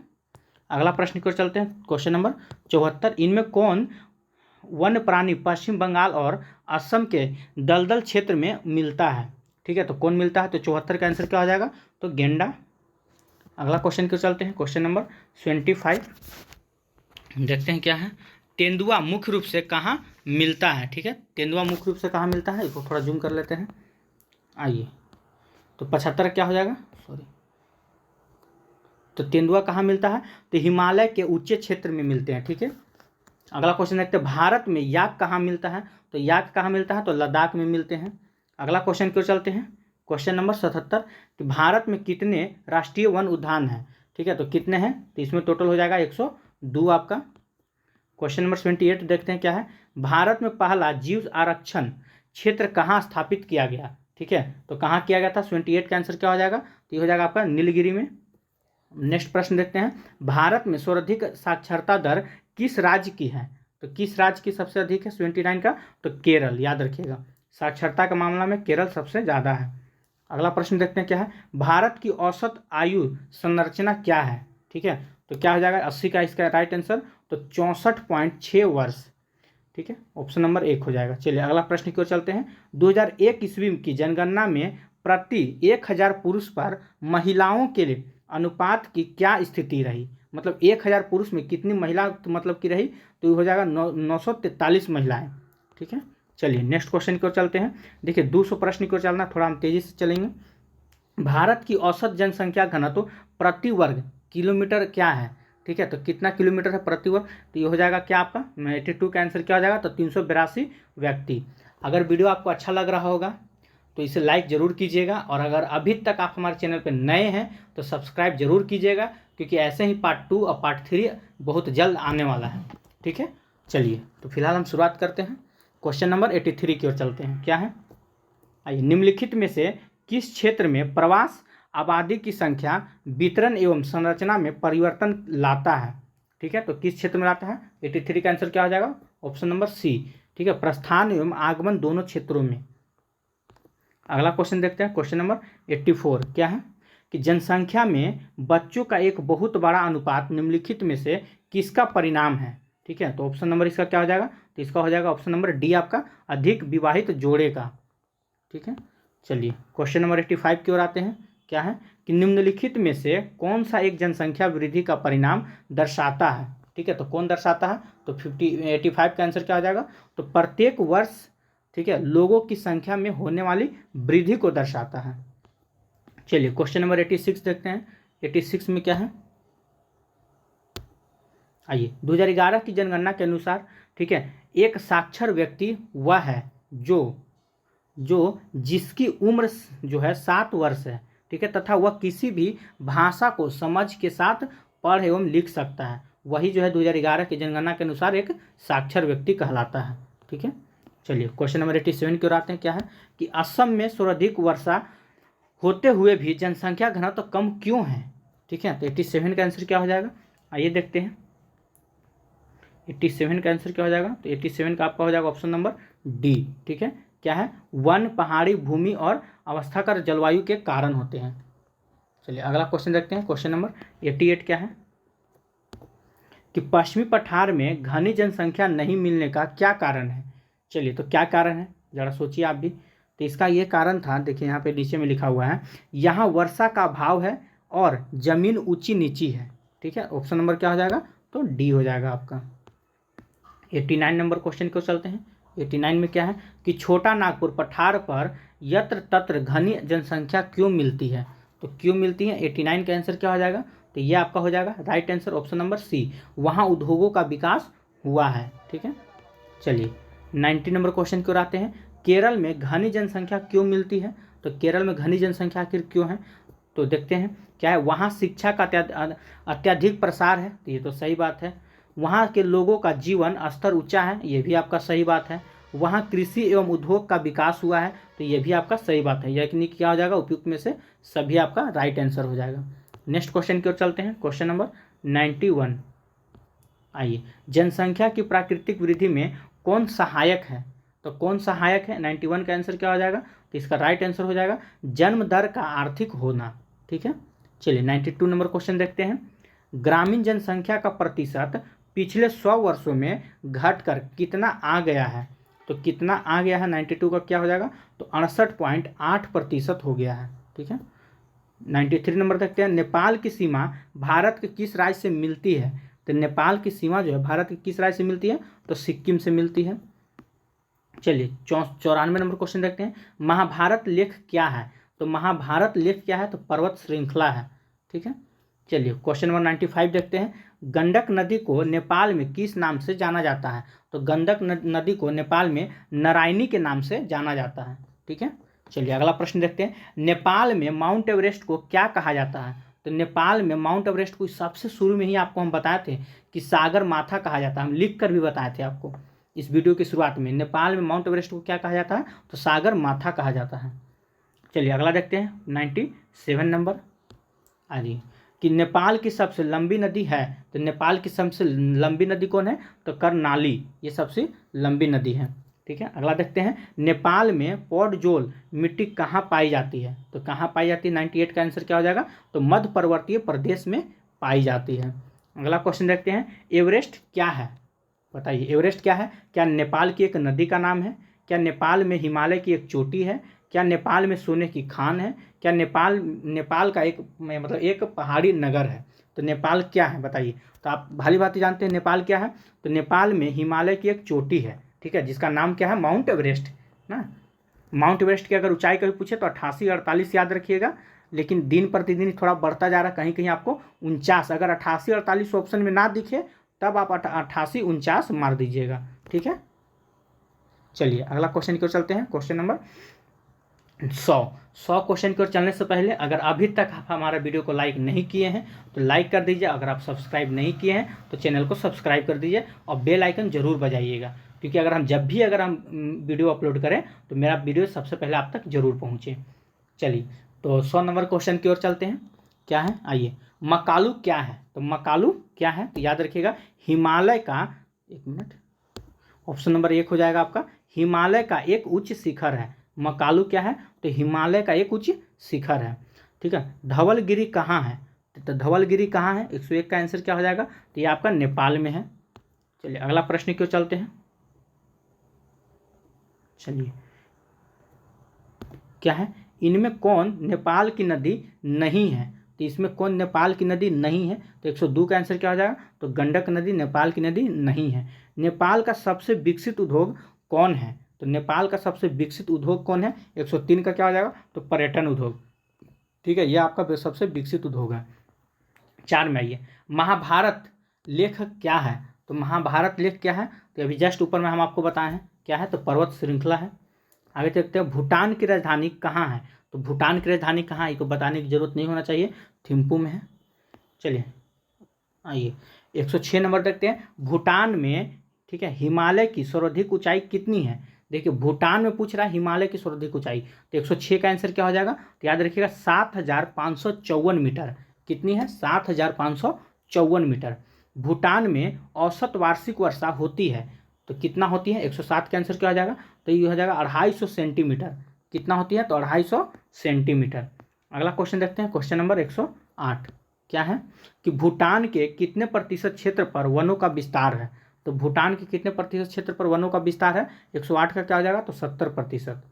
अगला प्रश्न की ओर चलते हैं, क्वेश्चन नंबर 74। इनमें कौन वन्य प्राणी पश्चिम बंगाल और असम के दलदल क्षेत्र में मिलता है। ठीक है, तो कौन मिलता है? तो 74 का आंसर क्या हो जाएगा? तो गेंडा। अगला क्वेश्चन क्यों चलते हैं, क्वेश्चन नंबर 25 देखते हैं क्या है। तेंदुआ मुख्य रूप से कहाँ मिलता है? ठीक है, तेंदुआ मुख्य रूप से कहाँ मिलता है, इसको थोड़ा जूम कर लेते हैं। आइए, तो 75 क्या हो जाएगा? सॉरी, तो तेंदुआ कहाँ मिलता है? तो हिमालय के ऊंचे क्षेत्र में मिलते हैं। ठीक है, अगला क्वेश्चन देखते हैं, भारत में याक कहाँ मिलता है? तो याक कहाँ मिलता है? तो लद्दाख में मिलते हैं। अगला क्वेश्चन क्यों चलते हैं, क्वेश्चन नंबर 77 कि भारत में कितने राष्ट्रीय वन उद्यान हैं? ठीक है, तो कितने हैं? तो इसमें टोटल हो जाएगा 102 आपका। क्वेश्चन नंबर 28 देखते हैं क्या है। भारत में पहला जीव आरक्षण क्षेत्र कहाँ स्थापित किया गया? ठीक है, तो कहाँ किया गया था? 28 का आंसर क्या हो जाएगा? तो ये हो जाएगा आपका नीलगिरी में। नेक्स्ट प्रश्न देखते हैं, भारत में सर्वाधिक साक्षरता दर किस राज्य की है? तो किस राज्य की सबसे अधिक है 29 का? तो केरल, याद रखिएगा, साक्षरता के मामला में केरल सबसे ज़्यादा है। अगला प्रश्न देखते हैं क्या है, भारत की औसत आयु संरचना क्या है? ठीक है, तो क्या हो जाएगा? 80 का इसका राइट आंसर, तो 64.6 वर्ष। ठीक है, ऑप्शन नंबर 1 हो जाएगा। चलिए अगला प्रश्न की ओर चलते हैं। 2001 ईस्वी की जनगणना में प्रति 1000 पुरुष पर महिलाओं के लिए अनुपात की क्या स्थिति रही? मतलब 1000 पुरुष में कितनी महिला मतलब की रही? तो ये हो जाएगा 943 महिलाएं। ठीक है, चलिए नेक्स्ट क्वेश्चन की ओर चलते हैं। देखिए 200 प्रश्न की ओर चलना, थोड़ा हम तेजी से चलेंगे। भारत की औसत जनसंख्या घनत्व प्रति वर्ग किलोमीटर क्या है? ठीक है, तो कितना किलोमीटर है प्रति वर्ग? तो ये हो जाएगा क्या आपका 82 का आंसर क्या हो जाएगा? तो 382 व्यक्ति। अगर वीडियो आपको अच्छा लग रहा होगा तो इसे लाइक ज़रूर कीजिएगा, और अगर अभी तक आप हमारे चैनल पर नए हैं तो सब्सक्राइब जरूर कीजिएगा, क्योंकि ऐसे ही पार्ट 2 और पार्ट 3 बहुत जल्द आने वाला है। ठीक है, चलिए तो फिलहाल हम शुरुआत करते हैं। क्वेश्चन नंबर 83 की ओर चलते हैं। क्या है? आइए, निम्नलिखित में से किस क्षेत्र में प्रवास आबादी की संख्या वितरण एवं संरचना में परिवर्तन लाता है? ठीक है, तो किस क्षेत्र में लाता है? 83 का आंसर क्या हो जाएगा? Option number C. ठीक है, प्रस्थान एवं आगमन दोनों क्षेत्रों में। अगला क्वेश्चन देखते हैं, क्वेश्चन नंबर 84 क्या है कि जनसंख्या में बच्चों का एक बहुत बड़ा अनुपात निम्नलिखित में से किसका परिणाम है? ठीक है, तो ऑप्शन नंबर इसका क्या हो जाएगा? तो इसका हो जाएगा ऑप्शन नंबर डी आपका, अधिक विवाहित जोड़े का। ठीक है, चलिए क्वेश्चन नंबर 85 की ओर आते हैं। क्या है कि निम्नलिखित में से कौन सा एक जनसंख्या वृद्धि का परिणाम दर्शाता है? ठीक है, तो कौन दर्शाता है? तो 85 का आंसर क्या हो जाएगा? तो प्रत्येक वर्ष, ठीक है, लोगों की संख्या में होने वाली वृद्धि को दर्शाता है। चलिए क्वेश्चन नंबर 86 देखते हैं। 86 में क्या है? आइए, 2011 की जनगणना के अनुसार, ठीक है, एक साक्षर व्यक्ति वह है जो जिसकी उम्र जो है 7 वर्ष है, ठीक है, तथा वह किसी भी भाषा को समझ के साथ पढ़ एवं लिख सकता है, वही जो है 2011 की जनगणना के अनुसार एक साक्षर व्यक्ति कहलाता है। ठीक है, चलिए क्वेश्चन नंबर 87 की ओर आते हैं। क्या है कि असम में सर्वाधिक वर्षा होते हुए भी जनसंख्या घनत्व तो कम क्यों है? ठीक है, तो 87 का आंसर क्या हो जाएगा? आइए देखते हैं 87 का आंसर क्या हो जाएगा? तो 87 का आपका हो जाएगा ऑप्शन नंबर डी। ठीक है, क्या है? वन, पहाड़ी भूमि और अवस्थाकर जलवायु के कारण होते हैं। चलिए अगला क्वेश्चन देखते हैं, क्वेश्चन नंबर 88 क्या है कि पश्चिमी पठार में घनी जनसंख्या नहीं मिलने का क्या कारण है? चलिए, तो क्या कारण है ज़रा सोचिए आप भी। तो इसका ये कारण था, देखिए यहाँ पे नीचे में लिखा हुआ है, यहाँ वर्षा का अभाव है और जमीन ऊंची नीची है। ठीक है, ऑप्शन नंबर क्या हो जाएगा? तो डी हो जाएगा आपका। 89 नंबर क्वेश्चन को चलते हैं। 89 में क्या है कि छोटा नागपुर पठार पर यत्र तत्र घनी जनसंख्या क्यों मिलती है? तो क्यों मिलती है, 89 का आंसर क्या हो जाएगा? तो ये आपका हो जाएगा right answer option number C, वहाँ उद्योगों का विकास हुआ है। ठीक है, चलिए 90 नंबर क्वेश्चन की ओर आते हैं। केरल में घनी जनसंख्या क्यों मिलती है? तो केरल में घनी जनसंख्या आखिर क्यों है? तो देखते हैं क्या है, वहाँ शिक्षा का अत्यधिक प्रसार है, तो ये तो सही बात है। वहाँ के लोगों का जीवन स्तर ऊंचा है, ये भी आपका सही बात है। वहाँ कृषि एवं उद्योग का विकास हुआ है, तो ये भी आपका सही बात है। यानी क्या हो जाएगा? उपयुक्त में से सभी आपका राइट आंसर हो जाएगा। नेक्स्ट क्वेश्चन की ओर चलते हैं, क्वेश्चन नंबर 91। आइए, जनसंख्या की प्राकृतिक वृद्धि में कौन सहायक है? तो कौन सहायक है? 91 का आंसर क्या हो जाएगा? तो इसका राइट आंसर हो जाएगा जन्म दर का आर्थिक होना। ठीक है, चलिए 92 नंबर क्वेश्चन देखते हैं। ग्रामीण जनसंख्या का प्रतिशत पिछले 100 वर्षों में घटकर कितना आ गया है? तो कितना आ गया है 92 का क्या हो जाएगा? तो 68.8% हो गया है। ठीक है, 93 नंबर देखते हैं। नेपाल की सीमा भारत के किस राज्य से मिलती है? तो नेपाल की सीमा जो है भारत के किस राज्य से मिलती है? तो सिक्किम से मिलती है। चलिए 94 नंबर क्वेश्चन देखते हैं। महाभारत लेख क्या है? तो महाभारत लेख क्या है? तो पर्वत श्रृंखला है। ठीक है, चलिए क्वेश्चन नंबर 95 देखते हैं। गंडक नदी को नेपाल में किस नाम से जाना जाता है? तो गंडक नदी को नेपाल में नारायणी के नाम से जाना जाता है। ठीक है, चलिए अगला प्रश्न देखते हैं। नेपाल में माउंट एवरेस्ट को क्या कहा जाता है? तो नेपाल में माउंट एवरेस्ट को सबसे शुरू में ही आपको हम बताए थे कि सागर माथा कहा जाता है, हम लिख कर भी बताए थे आपको इस वीडियो की शुरुआत में। नेपाल में माउंट एवरेस्ट को क्या कहा जाता है? तो सागर माथा कहा जाता है। चलिए अगला देखते हैं 97 नंबर आ रही कि नेपाल की सबसे लंबी नदी है। तो नेपाल की सबसे लंबी नदी कौन है? तो कर्णाली, ये सबसे लंबी नदी है। ठीक है, अगला देखते हैं। नेपाल में पौडजोल मिट्टी कहाँ पाई जाती है? तो कहाँ पाई जाती है? 98 का आंसर क्या हो जाएगा? तो मध्य पर्वतीय प्रदेश में पाई जाती है। अगला क्वेश्चन देखते हैं। एवरेस्ट क्या है? बताइए एवरेस्ट क्या है? क्या नेपाल की एक नदी का नाम है? क्या नेपाल में हिमालय की एक चोटी है? क्या नेपाल में सोने की खान है? क्या नेपाल का एक पहाड़ी नगर है? तो नेपाल क्या है बताइए? तो आप भली भांति जानते हैं नेपाल क्या है। तो नेपाल में हिमालय की एक चोटी है, ठीक है, जिसका नाम क्या है? माउंट एवरेस्ट ना। माउंट एवरेस्ट की अगर ऊंचाई कभी पूछे तो 88-48 याद रखिएगा, लेकिन दिन प्रतिदिन थोड़ा बढ़ता जा रहा है, कहीं कहीं आपको 49, अगर 88-48 ऑप्शन में ना दिखे तब आप 88-49 मार दीजिएगा। ठीक है, चलिए अगला क्वेश्चन की ओर चलते हैं। क्वेश्चन नंबर 100 क्वेश्चन की ओर चलने से पहले अगर अभी तक आप हमारा वीडियो को लाइक नहीं किए हैं तो लाइक कर दीजिए। अगर आप सब्सक्राइब नहीं किए हैं तो चैनल को सब्सक्राइब कर दीजिए और बेल आइकन जरूर बजाइएगा, क्योंकि अगर हम वीडियो अपलोड करें तो मेरा वीडियो सबसे पहले आप तक जरूर पहुँचे। चलिए तो 100 नंबर क्वेश्चन की ओर चलते हैं। क्या है आइए, मकालू क्या है? तो मकालू क्या है? तो याद रखिएगा हिमालय का, एक मिनट, ऑप्शन नंबर 1 हो जाएगा आपका, हिमालय का एक उच्च शिखर है। मकालू क्या है? तो हिमालय का एक उच्च शिखर है। ठीक है, धवलगिरी कहाँ है? तो धवलगिरी कहाँ है? 101 का आंसर क्या हो जाएगा? तो ये आपका नेपाल में है। चलिए अगला प्रश्न क्यों चलते हैं। चलिए क्या है, इनमें कौन नेपाल की नदी नहीं है? तो इसमें कौन नेपाल की नदी नहीं है? तो 102 का आंसर क्या हो जाएगा? तो गंडक नदी नेपाल की नदी नहीं है। नेपाल का सबसे विकसित उद्योग कौन है? तो नेपाल का सबसे विकसित उद्योग कौन है? 103 का क्या हो जाएगा? तो पर्यटन उद्योग। ठीक है, यह आपका सबसे विकसित उद्योग है। 4 में आइए, महाभारत लेखक क्या है? तो महाभारत लेख क्या है? तो अभी जस्ट ऊपर में हम आपको बताए हैं क्या है, तो पर्वत श्रृंखला है। आगे देखते हैं, भूटान की राजधानी कहाँ है? तो भूटान की राजधानी कहाँ है ये तो बताने की जरूरत नहीं होना चाहिए, थिम्पू में है। चलिए आइए 106 नंबर देखते हैं, भूटान में, ठीक है, हिमालय की सर्वाधिक ऊंचाई कितनी है? देखिए भूटान में पूछ रहा है हिमालय की सर्वाधिक ऊंचाई, तो 106 का आंसर क्या हो जाएगा? तो याद रखिएगा 7554 मीटर। कितनी है? 7554 मीटर। भूटान में औसत वार्षिक वर्षा होती है तो कितना होती है? 107 का आंसर क्या हो जाएगा? तो ये हो जाएगा 250 सेंटीमीटर। कितना होती है? तो 250 सेंटीमीटर। अगला क्वेश्चन देखते हैं, क्वेश्चन नंबर 108। क्या है कि भूटान के कितने प्रतिशत क्षेत्र पर वनों का विस्तार है? तो भूटान के कितने प्रतिशत क्षेत्र पर वनों का विस्तार है? 108 का क्या हो जाएगा? तो 70%।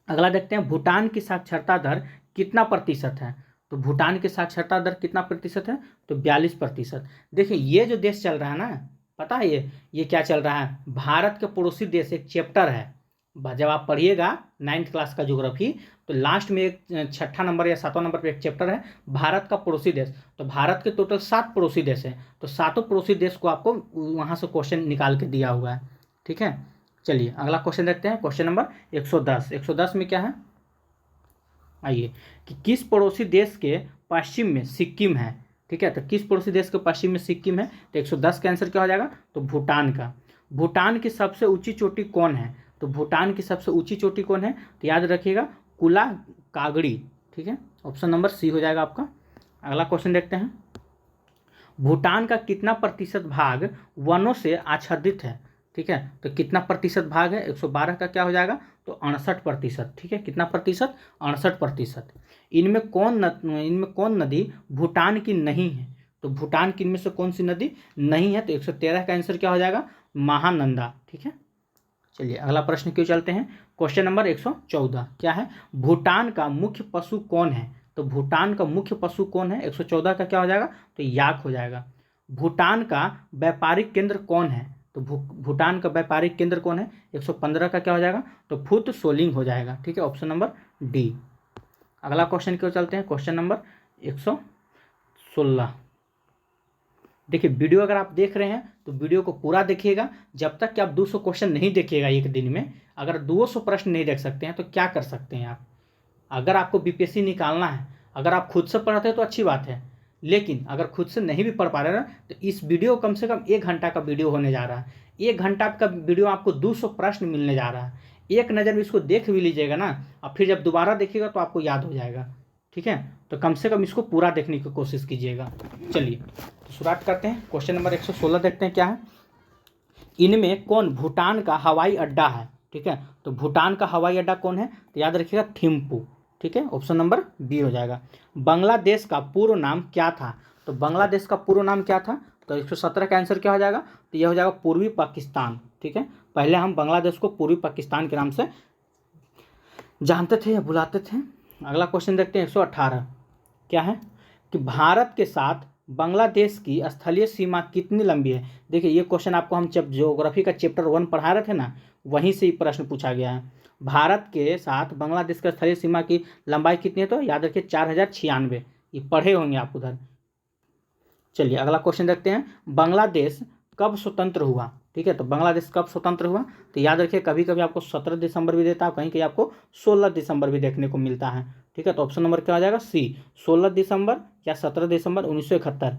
अगला देखते हैं, भूटान की साक्षरता दर कितना प्रतिशत है? तो भूटान की साक्षरता दर कितना प्रतिशत है? तो 42%। देखिए ये जो देश चल रहा है ना, पता है ये क्या चल रहा है? भारत के पड़ोसी देश एक चैप्टर है, जब आप पढ़िएगा 9th क्लास का ज्योग्राफी तो लास्ट में एक 6ठा नंबर या 7वां नंबर पे एक चैप्टर है भारत का पड़ोसी देश। तो भारत के टोटल 7 पड़ोसी देश हैं, तो 7 पड़ोसी देश को आपको वहाँ से क्वेश्चन निकाल के दिया हुआ है। ठीक है, चलिए अगला क्वेश्चन देखते हैं, क्वेश्चन नंबर 110। 110 में क्या है आइए, कि किस पड़ोसी देश के पश्चिम में सिक्किम है? ठीक है, तो किस पड़ोसी देश के पश्चिम में सिक्किम है? तो 110 का आंसर क्या हो जाएगा? तो भूटान का। भूटान की सबसे ऊंची चोटी कौन है? तो भूटान की सबसे ऊंची चोटी कौन है? तो याद रखिएगा कुला कागड़ी। ठीक है, ऑप्शन नंबर सी हो जाएगा आपका। अगला क्वेश्चन देखते हैं, भूटान का कितना प्रतिशत भाग वनों से आच्छादित है? ठीक है, तो कितना प्रतिशत भाग है? 112 का क्या हो जाएगा? तो 68%। ठीक है, कितना प्रतिशत? 68%। इनमें कौन नदी भूटान की नहीं है? तो भूटान की इनमें से कौन सी नदी नहीं है? तो 113 का आंसर क्या हो जाएगा? महानंदा। ठीक है, चलिए अगला प्रश्न क्यों चलते हैं। क्वेश्चन नंबर 114 क्या है? भूटान का मुख्य पशु कौन है? तो भूटान का मुख्य पशु कौन है? 114 का क्या हो जाएगा? तो याक हो जाएगा। भूटान का व्यापारिक केंद्र कौन है? तो भूटान का व्यापारिक केंद्र कौन है? 115 का क्या हो जाएगा? तो फुत सोलिंग हो जाएगा। ठीक है, ऑप्शन नंबर डी। अगला क्वेश्चन क्यों चलते हैं। Question number 116। देखिए वीडियो अगर आप देख रहे हैं तो वीडियो को पूरा देखिएगा। जब तक कि आप 200 क्वेश्चन नहीं देखिएगा एक दिन में, अगर 200 प्रश्न नहीं देख सकते हैं तो क्या कर सकते हैं आप? अगर आपको बीपीएससी निकालना है, अगर आप खुद से पढ़ते हैं तो अच्छी बात है, लेकिन अगर खुद से नहीं भी पढ़ पा रहे ना, तो इस वीडियो कम से कम 1 घंटा का वीडियो होने जा रहा है। 1 घंटा का वीडियो आपको 200 प्रश्न मिलने जा रहा है। एक नज़र में इसको देख भी लीजिएगा ना, और फिर जब दोबारा देखिएगा तो आपको याद हो जाएगा। ठीक है, तो कम से कम इसको पूरा देखने की कोशिश कीजिएगा। चलिए तो शुरुआत करते हैं। क्वेश्चन नंबर 116 देखते हैं क्या है। इनमें कौन भूटान का हवाई अड्डा है? ठीक है, तो भूटान का हवाई अड्डा कौन है? तो याद रखिएगा थिम्पू। ठीक है, ऑप्शन नंबर बी हो जाएगा। बांग्लादेश का पूर्व नाम क्या था? तो बांग्लादेश का पूर्व नाम क्या था? तो 117 का आंसर क्या हो जाएगा? तो यह हो जाएगा पूर्वी पाकिस्तान। ठीक है, पहले हम बांग्लादेश को पूर्वी पाकिस्तान के नाम से जानते थे या बुलाते थे। अगला क्वेश्चन देखते हैं 118 क्या है कि भारत के साथ बांग्लादेश की स्थलीय सीमा कितनी लंबी है? देखिए ये क्वेश्चन आपको हम जब ज्योग्राफी का चैप्टर 1 पढ़ा रहे थे ना, वहीं से ही प्रश्न पूछा गया है। भारत के साथ बांग्लादेश की स्थलीय सीमा की लंबाई कितनी है? तो याद रखिए 4096। ये पढ़े होंगे आप उधर। चलिए अगला क्वेश्चन देखते हैं। बांग्लादेश कब स्वतंत्र हुआ? ठीक है, तो बांग्लादेश कब स्वतंत्र हुआ? तो याद रखिए कभी कभी आपको 17 दिसंबर भी देता है, कहीं कहीं आपको 16 दिसंबर भी देखने को मिलता है। ठीक है, तो ऑप्शन नंबर क्या हो जाएगा? सी, 16 दिसंबर या 17 दिसंबर 1971।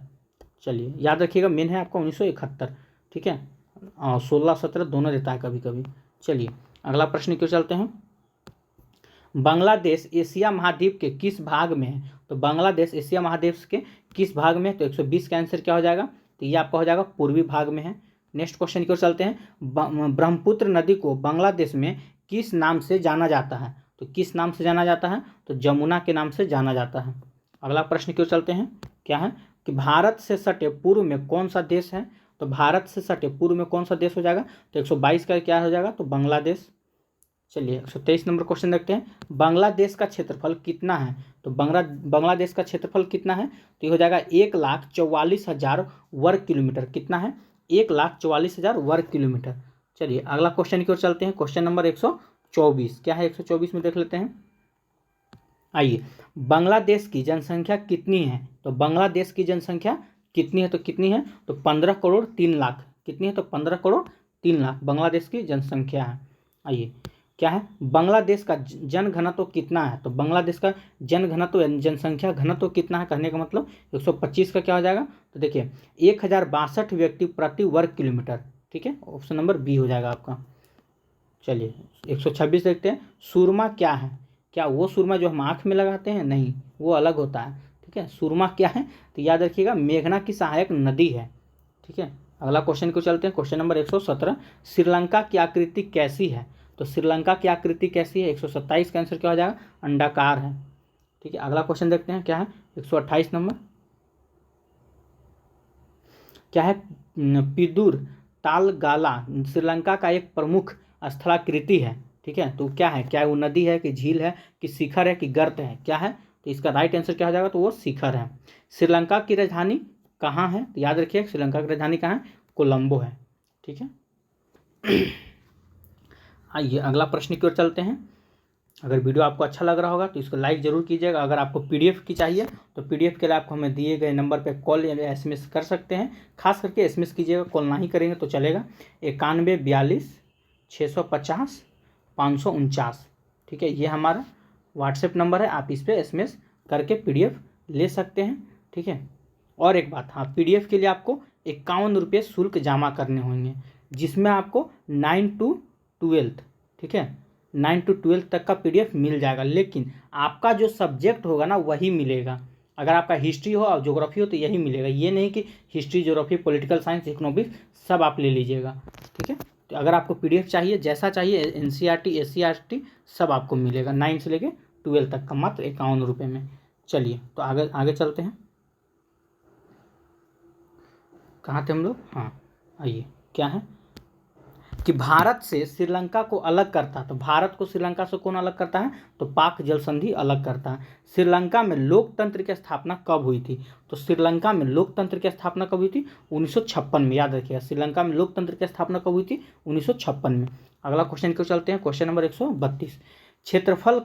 चलिए याद रखिएगा मेन है आपका 1971। ठीक है, 16-17 दोनों देता है कभी कभी। चलिए अगला प्रश्न क्यों चलते हैं। बांग्लादेश एशिया महाद्वीप के किस भाग में है? तो बांग्लादेश एशिया महाद्वीप के किस भाग में है? तो 120 का आंसर क्या हो जाएगा? तो ये आपका हो जाएगा पूर्वी भाग में है। नेक्स्ट क्वेश्चन की ओर चलते हैं। ब्रह्मपुत्र नदी को बांग्लादेश में किस नाम से जाना जाता है? तो किस नाम से जाना जाता है? तो जमुना के नाम से जाना जाता है। अगला प्रश्न की ओर चलते हैं। क्या है कि भारत से सटे पूर्व में कौन सा देश है? तो भारत से सटे पूर्व में कौन सा देश हो जाएगा? तो 122 का क्या हो जाएगा? तो बांग्लादेश। चलिए 123 नंबर क्वेश्चन देखते हैं। बांग्लादेश का क्षेत्रफल कितना है? तो बांग्लादेश का क्षेत्रफल कितना है? तो ये हो जाएगा 1,44,000 वर्ग किलोमीटर। कितना है? 1,44,000 वर्ग किलोमीटर। चलिए अगला क्वेश्चन की ओर चलते हैं। क्वेश्चन नंबर 124 क्या है? 124 में देख लेते हैं। आइए, बांग्लादेश की जनसंख्या कितनी है? तो बांग्लादेश की जनसंख्या कितनी है? तो कितनी है? तो 15 करोड़ 3 लाख। कितनी है? तो 15 करोड़ 3 लाख बांग्लादेश की जनसंख्या है। आइए क्या है? बांग्लादेश का जन घनत्व कितना है? तो बांग्लादेश का जन घनत्व जनसंख्या घनत्व कितना है कहने का मतलब 125 का क्या हो जाएगा? तो देखिए 1062 व्यक्ति प्रति वर्ग किलोमीटर। ठीक है, ऑप्शन नंबर बी हो जाएगा आपका। चलिए 126 देखते हैं। सुरमा क्या है? क्या वो सुरमा जो हम आँख में लगाते हैं? नहीं, वो अलग होता है। ठीक है, सुरमा क्या है? तो याद रखिएगा मेघना की सहायक नदी है। ठीक है, अगला क्वेश्चन को चलते हैं। क्वेश्चन नंबर 117 श्रीलंका की आकृति कैसी है? तो श्रीलंका की आकृति कैसी है? 127 का आंसर क्या हो जाएगा? अंडाकार है। ठीक है, अगला क्वेश्चन देखते हैं। क्या है? 128 नंबर क्या है? पिदूर तालगाला श्रीलंका का एक प्रमुख स्थलाकृति है। ठीक है, तो क्या है? क्या वो नदी है कि झील है कि शिखर है कि गर्त है? क्या है? तो इसका राइट आंसर क्या हो जाएगा? तो वो शिखर है। श्रीलंका की राजधानी कहाँ है? तो याद रखिए श्रीलंका की राजधानी कहाँ है? कोलंबो है। ठीक है, आइए अगला प्रश्न की ओर चलते हैं। अगर वीडियो आपको अच्छा लग रहा होगा तो इसको लाइक ज़रूर कीजिएगा। अगर आपको पीडीएफ की चाहिए तो पीडीएफ के लिए आपको हमें दिए गए नंबर पे कॉल या एसएमएस कर सकते हैं। खास करके एसएमएस कीजिएगा, कॉल ना ही करेंगे तो चलेगा। 9142 650 549। ठीक है, ये हमारा व्हाट्सएप नंबर है। आप इस पर एसएमएस करके पीडीएफ ले सकते हैं। ठीक है, और एक बात, हाँ, पीडीएफ के लिए आपको 51 रुपये शुल्क जमा करने होंगे, जिसमें आपको 9 to 12, ठीक है, 9 to 12 तक का पीडीएफ मिल जाएगा। लेकिन आपका जो सब्जेक्ट होगा ना वही मिलेगा। अगर आपका हिस्ट्री हो और ज्योग्राफी हो तो यही मिलेगा। ये नहीं कि history, geography, political science, economics सब आप ले लीजिएगा। ठीक है, तो अगर आपको पीडीएफ चाहिए, जैसा चाहिए, एनसीईआरटी, एससीईआरटी सब आपको मिलेगा 9 से लेके 12 तक का, मात्र 51 रुपये में। चलिए तो आगे चलते हैं। कहाँ थे हम लोग? हाँ आइए, क्या है कि भारत से श्रीलंका को अलग करता है। तो भारत को श्रीलंका से कौन अलग करता है? तो पाक जल संधि अलग करता है। श्रीलंका में लोकतंत्र की स्थापना कब हुई थी? तो श्रीलंका में लोकतंत्र की स्थापना कब हुई थी? 1956 में। याद रखिएगा, श्रीलंका में लोकतंत्र की स्थापना कब हुई थी? 1956 में। अगला क्वेश्चन क्यों चलते हैं, क्वेश्चन नंबर 132। क्षेत्रफल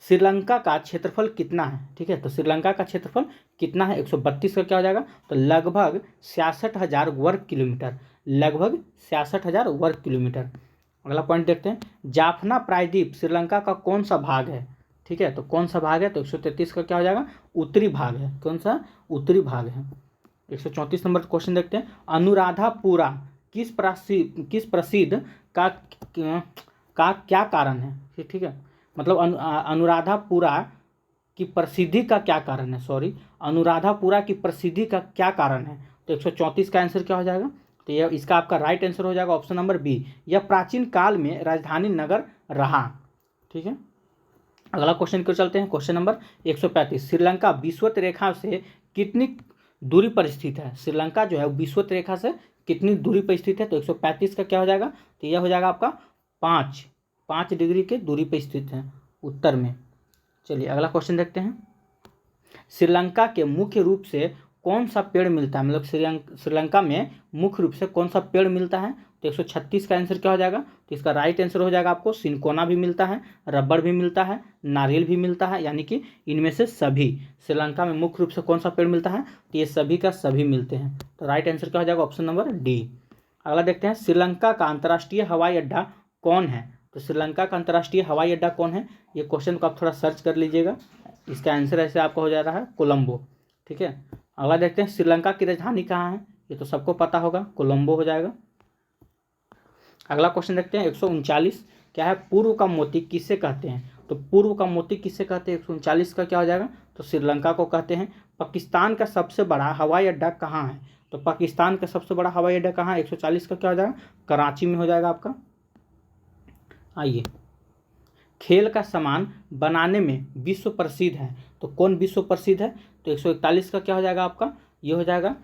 श्रीलंका का क्षेत्रफल कितना है? ठीक है, तो श्रीलंका का क्षेत्रफल कितना है? 132 का क्या हो जाएगा? तो लगभग 66,000 वर्ग किलोमीटर, लगभग 66,000 वर्ग किलोमीटर। अगला पॉइंट देखते हैं, जाफना प्रायद्वीप श्रीलंका का कौन सा भाग है? ठीक है, तो कौन सा भाग है? तो 133 का क्या हो जाएगा? उत्तरी भाग है। कौन सा? उत्तरी भाग है। 134 नंबर क्वेश्चन देखते हैं, अनुराधापुरा किस प्रसिद्ध का क्या कारण है? ठीक है, मतलब अनुराधापुरा की प्रसिद्धि का क्या कारण है? सॉरी, अनुराधापुरा की प्रसिद्धि का क्या कारण है? तो 134 का आंसर क्या हो जाएगा? तो यह इसका आपका राइट आंसर हो जाएगा ऑप्शन नंबर बी, यह प्राचीन काल में राजधानी नगर रहा। ठीक है, अगला क्वेश्चन क्यों चलते हैं, क्वेश्चन नंबर 135। श्रीलंका विषुवत रेखा से कितनी दूरी पर स्थित है? श्रीलंका जो है विषुवत रेखा से कितनी दूरी पर स्थित है? तो 135 का क्या हो जाएगा? तो यह हो जाएगा आपका 5 डिग्री के दूरी पर स्थित है, उत्तर में। चलिए अगला क्वेश्चन देखते हैं, श्रीलंका के मुख्य रूप से कौन सा पेड़ मिलता है? मतलब श्रीलंका में मुख्य रूप से कौन सा पेड़ मिलता है? तो 136 का आंसर क्या हो जाएगा? तो इसका राइट आंसर हो जाएगा आपको सिनकोना भी मिलता है, रबड़ भी मिलता है, नारियल भी मिलता है, यानी कि इनमें से सभी श्रीलंका में मुख्य रूप से कौन सा पेड़ मिलता है? तो ये सभी का सभी मिलते हैं। तो राइट आंसर क्या हो जाएगा? Option number D. अगला देखते हैं, श्रीलंका का अंतर्राष्ट्रीय हवाई अड्डा कौन है? तो श्रीलंका का अंतर्राष्ट्रीय हवाई अड्डा कौन है? ये क्वेश्चन को आप थोड़ा सर्च कर लीजिएगा, इसका आंसर ऐसे आपका हो जा रहा है कोलंबो। ठीक है, अगला देखते हैं, श्रीलंका की राजधानी कहाँ है? ये तो सबको पता होगा, कोलंबो हो जाएगा। अगला क्वेश्चन देखते हैं 139, क्या है? पूर्व का मोती किसे कहते हैं? तो पूर्व का मोती किसे कहते हैं? 139 का क्या हो जाएगा? तो श्रीलंका को कहते हैं। पाकिस्तान का सबसे बड़ा हवाई अड्डा कहाँ है? तो पाकिस्तान का सबसे बड़ा हवाई अड्डा कहाँ है? 140 का क्या हो जाएगा? कराची में हो जाएगा आपका। आइए, खेल का सामान बनाने में विश्व प्रसिद्ध है, तो कौन विश्व प्रसिद्ध है? तो 141 का क्या हो जाएगा आपका? ये हो जाएगा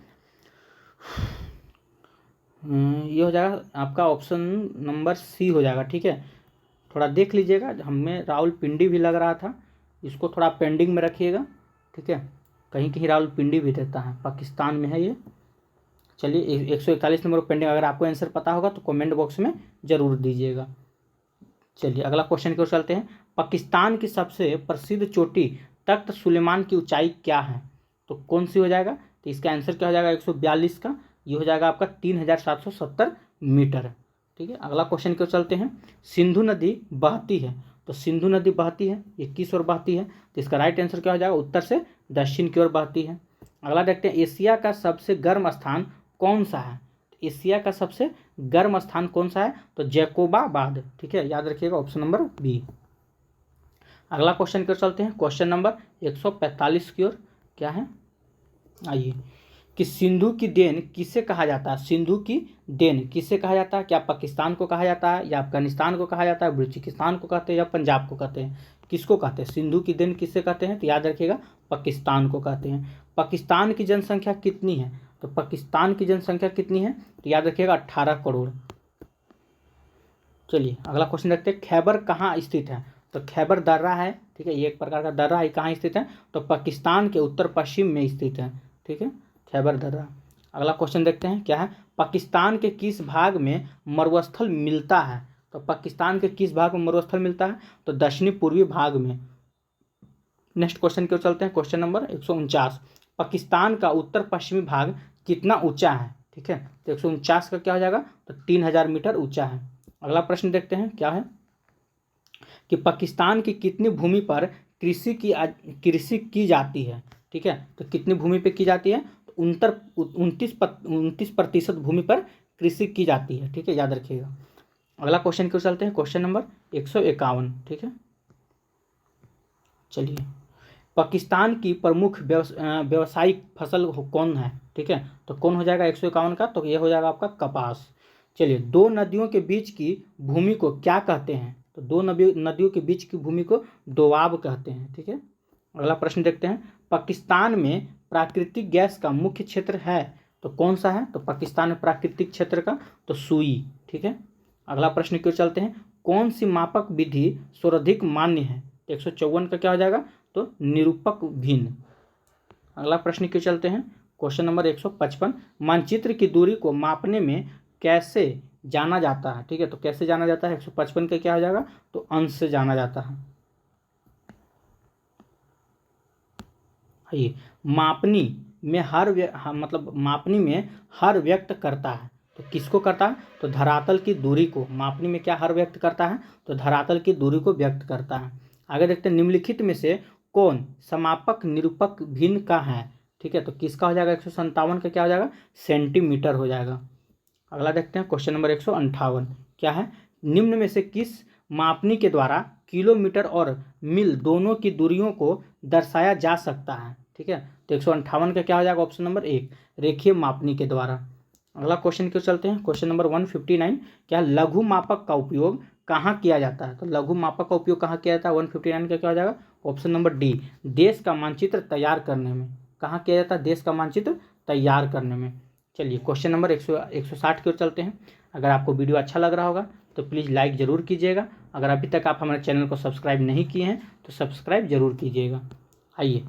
आपका ऑप्शन नंबर सी हो जाएगा। ठीक है, थोड़ा देख लीजिएगा, हमें रावलपिंडी भी लग रहा था, इसको थोड़ा पेंडिंग में रखिएगा। ठीक है, कहीं कहीं रावलपिंडी भी देता है, पाकिस्तान में है ये। चलिए 141 नंबर पेंडिंग, अगर आपको आंसर पता होगा तो कमेंट बॉक्स में ज़रूर दीजिएगा। चलिए अगला क्वेश्चन की ओर चलते हैं, पाकिस्तान की सबसे प्रसिद्ध चोटी तख्त सुलेमान की ऊंचाई क्या है? तो कौन सी हो जाएगा? तो इसका आंसर क्या हो जाएगा? 142 का, ये हो जाएगा आपका 3770 मीटर। ठीक है, अगला क्वेश्चन की ओर चलते हैं, सिंधु नदी बहती है, तो सिंधु नदी बहती है, ये किस ओर बहती है? तो इसका राइट आंसर क्या हो जाएगा? उत्तर से दक्षिण की ओर बहती है। अगला देखते हैं, एशिया का सबसे गर्म स्थान कौन सा है? एशिया का सबसे गर्म स्थान कौन सा है? तो जैकोबाबाद। ठीक है, याद रखिएगा ऑप्शन नंबर बी। अगला क्वेश्चन की ओर चलते हैं, क्वेश्चन नंबर 145 की ओर, क्या है? आइए, कि सिंधु की देन किसे कहा जाता है? सिंधु की देन किसे कहा जाता है? क्या पाकिस्तान को कहा जाता है, या अफगानिस्तान को कहा जाता है, बलूचिस्तान को कहते हैं, या पंजाब को कहते हैं? किसको कहते हैं? सिंधु की देन किसे कहते हैं? तो याद रखिएगा पाकिस्तान को कहते हैं। पाकिस्तान की जनसंख्या कितनी है? तो पाकिस्तान की जनसंख्या कितनी है? तो याद रखिएगा 18 करोड़। चलिए अगला क्वेश्चन देखते हैं, खैबर कहाँ स्थित है? तो खैबर दर्रा है। ठीक है, ये एक प्रकार का दर्रा है, कहाँ स्थित है? तो पाकिस्तान के उत्तर पश्चिम में स्थित है। ठीक है, खैबर दर्रा। अगला क्वेश्चन देखते हैं, क्या है? पाकिस्तान के किस भाग में मरुस्थल मिलता है? तो पाकिस्तान के किस भाग में मरुस्थल मिलता है? तो दक्षिणी पूर्वी भाग में। नेक्स्ट क्वेश्चन की ओर चलते हैं, क्वेश्चन नंबर 149, पाकिस्तान का उत्तर पश्चिमी भाग कितना ऊंचा है? ठीक है, तो 149 का क्या हो जाएगा? तो 3000 मीटर ऊंचा है। अगला प्रश्न देखते हैं, क्या है? कि पाकिस्तान की कितनी भूमि पर कृषि की जाती है? ठीक है, तो कितनी भूमि पे की जाती है? तो 29% भूमि पर कृषि की जाती है। ठीक है, याद रखिएगा। अगला क्वेश्चन की ओर चलते हैं, क्वेश्चन नंबर 151। ठीक है, चलिए, पाकिस्तान की प्रमुख व्यावसायिक फसल कौन है? ठीक है, तो कौन हो जाएगा 151 का? तो ये हो जाएगा आपका कपास। चलिए, दो नदियों के बीच की भूमि को क्या कहते हैं? तो दो नदियों के बीच की भूमि को दोआब कहते हैं। ठीक है, अगला प्रश्न देखते हैं, पाकिस्तान में प्राकृतिक गैस का मुख्य क्षेत्र है? तो तो कौन सा है? तो पाकिस्तान में प्राकृतिक क्षेत्र का तो सुई। ठीक है, अगला प्रश्न क्यों चलते हैं, कौन सी मापक विधि सर्वाधिक मान्य है? 154 का क्या हो जाएगा? तो निरूपक भिन्न। अगला प्रश्न क्यों चलते हैं, क्वेश्चन नंबर 155, मानचित्र की दूरी को मापने में कैसे जाना जाता है? ठीक है, तो कैसे जाना जाता है? 155 का क्या हो जाएगा? तो अंश से जाना जाता है। ये मापनी में मतलब मापनी में हर व्यक्त करता है, तो किसको करता है? तो धरातल की दूरी को। मापनी में क्या हर व्यक्त करता है? तो धरातल की दूरी को व्यक्त करता है। आगे देखते हैं, निम्नलिखित में से कौन समापक निरूपक भिन्न का है? ठीक है, तो किसका हो जाएगा? 157 का क्या हो जाएगा? सेंटीमीटर हो जाएगा। अगला देखते हैं, क्वेश्चन नंबर 158 क्या है, निम्न में से किस मापनी के द्वारा किलोमीटर और मील दोनों की दूरियों को दर्शाया जा सकता है? ठीक है, तो 158 का क्या हो जाएगा? ऑप्शन नंबर 1, रेखीय मापनी के द्वारा। अगला क्वेश्चन क्यों चलते हैं, क्वेश्चन नंबर 159 क्या, लघु मापक का उपयोग कहाँ किया जाता है? तो लघु मापक का उपयोग कहाँ किया जाता है? 159 का क्या हो जाएगा? ऑप्शन नंबर डी, देश का मानचित्र तैयार करने में। कहाँ किया जाता है? देश का मानचित्र तैयार करने में। चलिए क्वेश्चन नंबर 160 की ओर चलते हैं। अगर आपको वीडियो अच्छा लग रहा होगा तो प्लीज़ लाइक ज़रूर कीजिएगा। अगर अभी तक आप हमारे चैनल को सब्सक्राइब नहीं किए हैं तो सब्सक्राइब जरूर कीजिएगा। आइए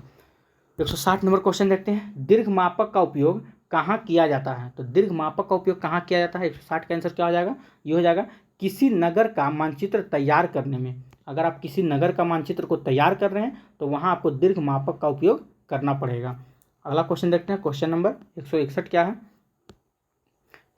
160 नंबर क्वेश्चन देखते हैं, दीर्घ मापक का उपयोग कहाँ किया जाता है? तो दीर्घ मापक का उपयोग कहाँ किया जाता है? 160 का आंसर क्या हो जाएगा? ये हो जाएगा किसी नगर का मानचित्र तैयार करने में। अगर आप किसी नगर का मानचित्र को तैयार कर रहे हैं तो वहाँ आपको दीर्घ मापक का उपयोग करना पड़ेगा। अगला क्वेश्चन देखते हैं, क्वेश्चन नंबर 161 क्या है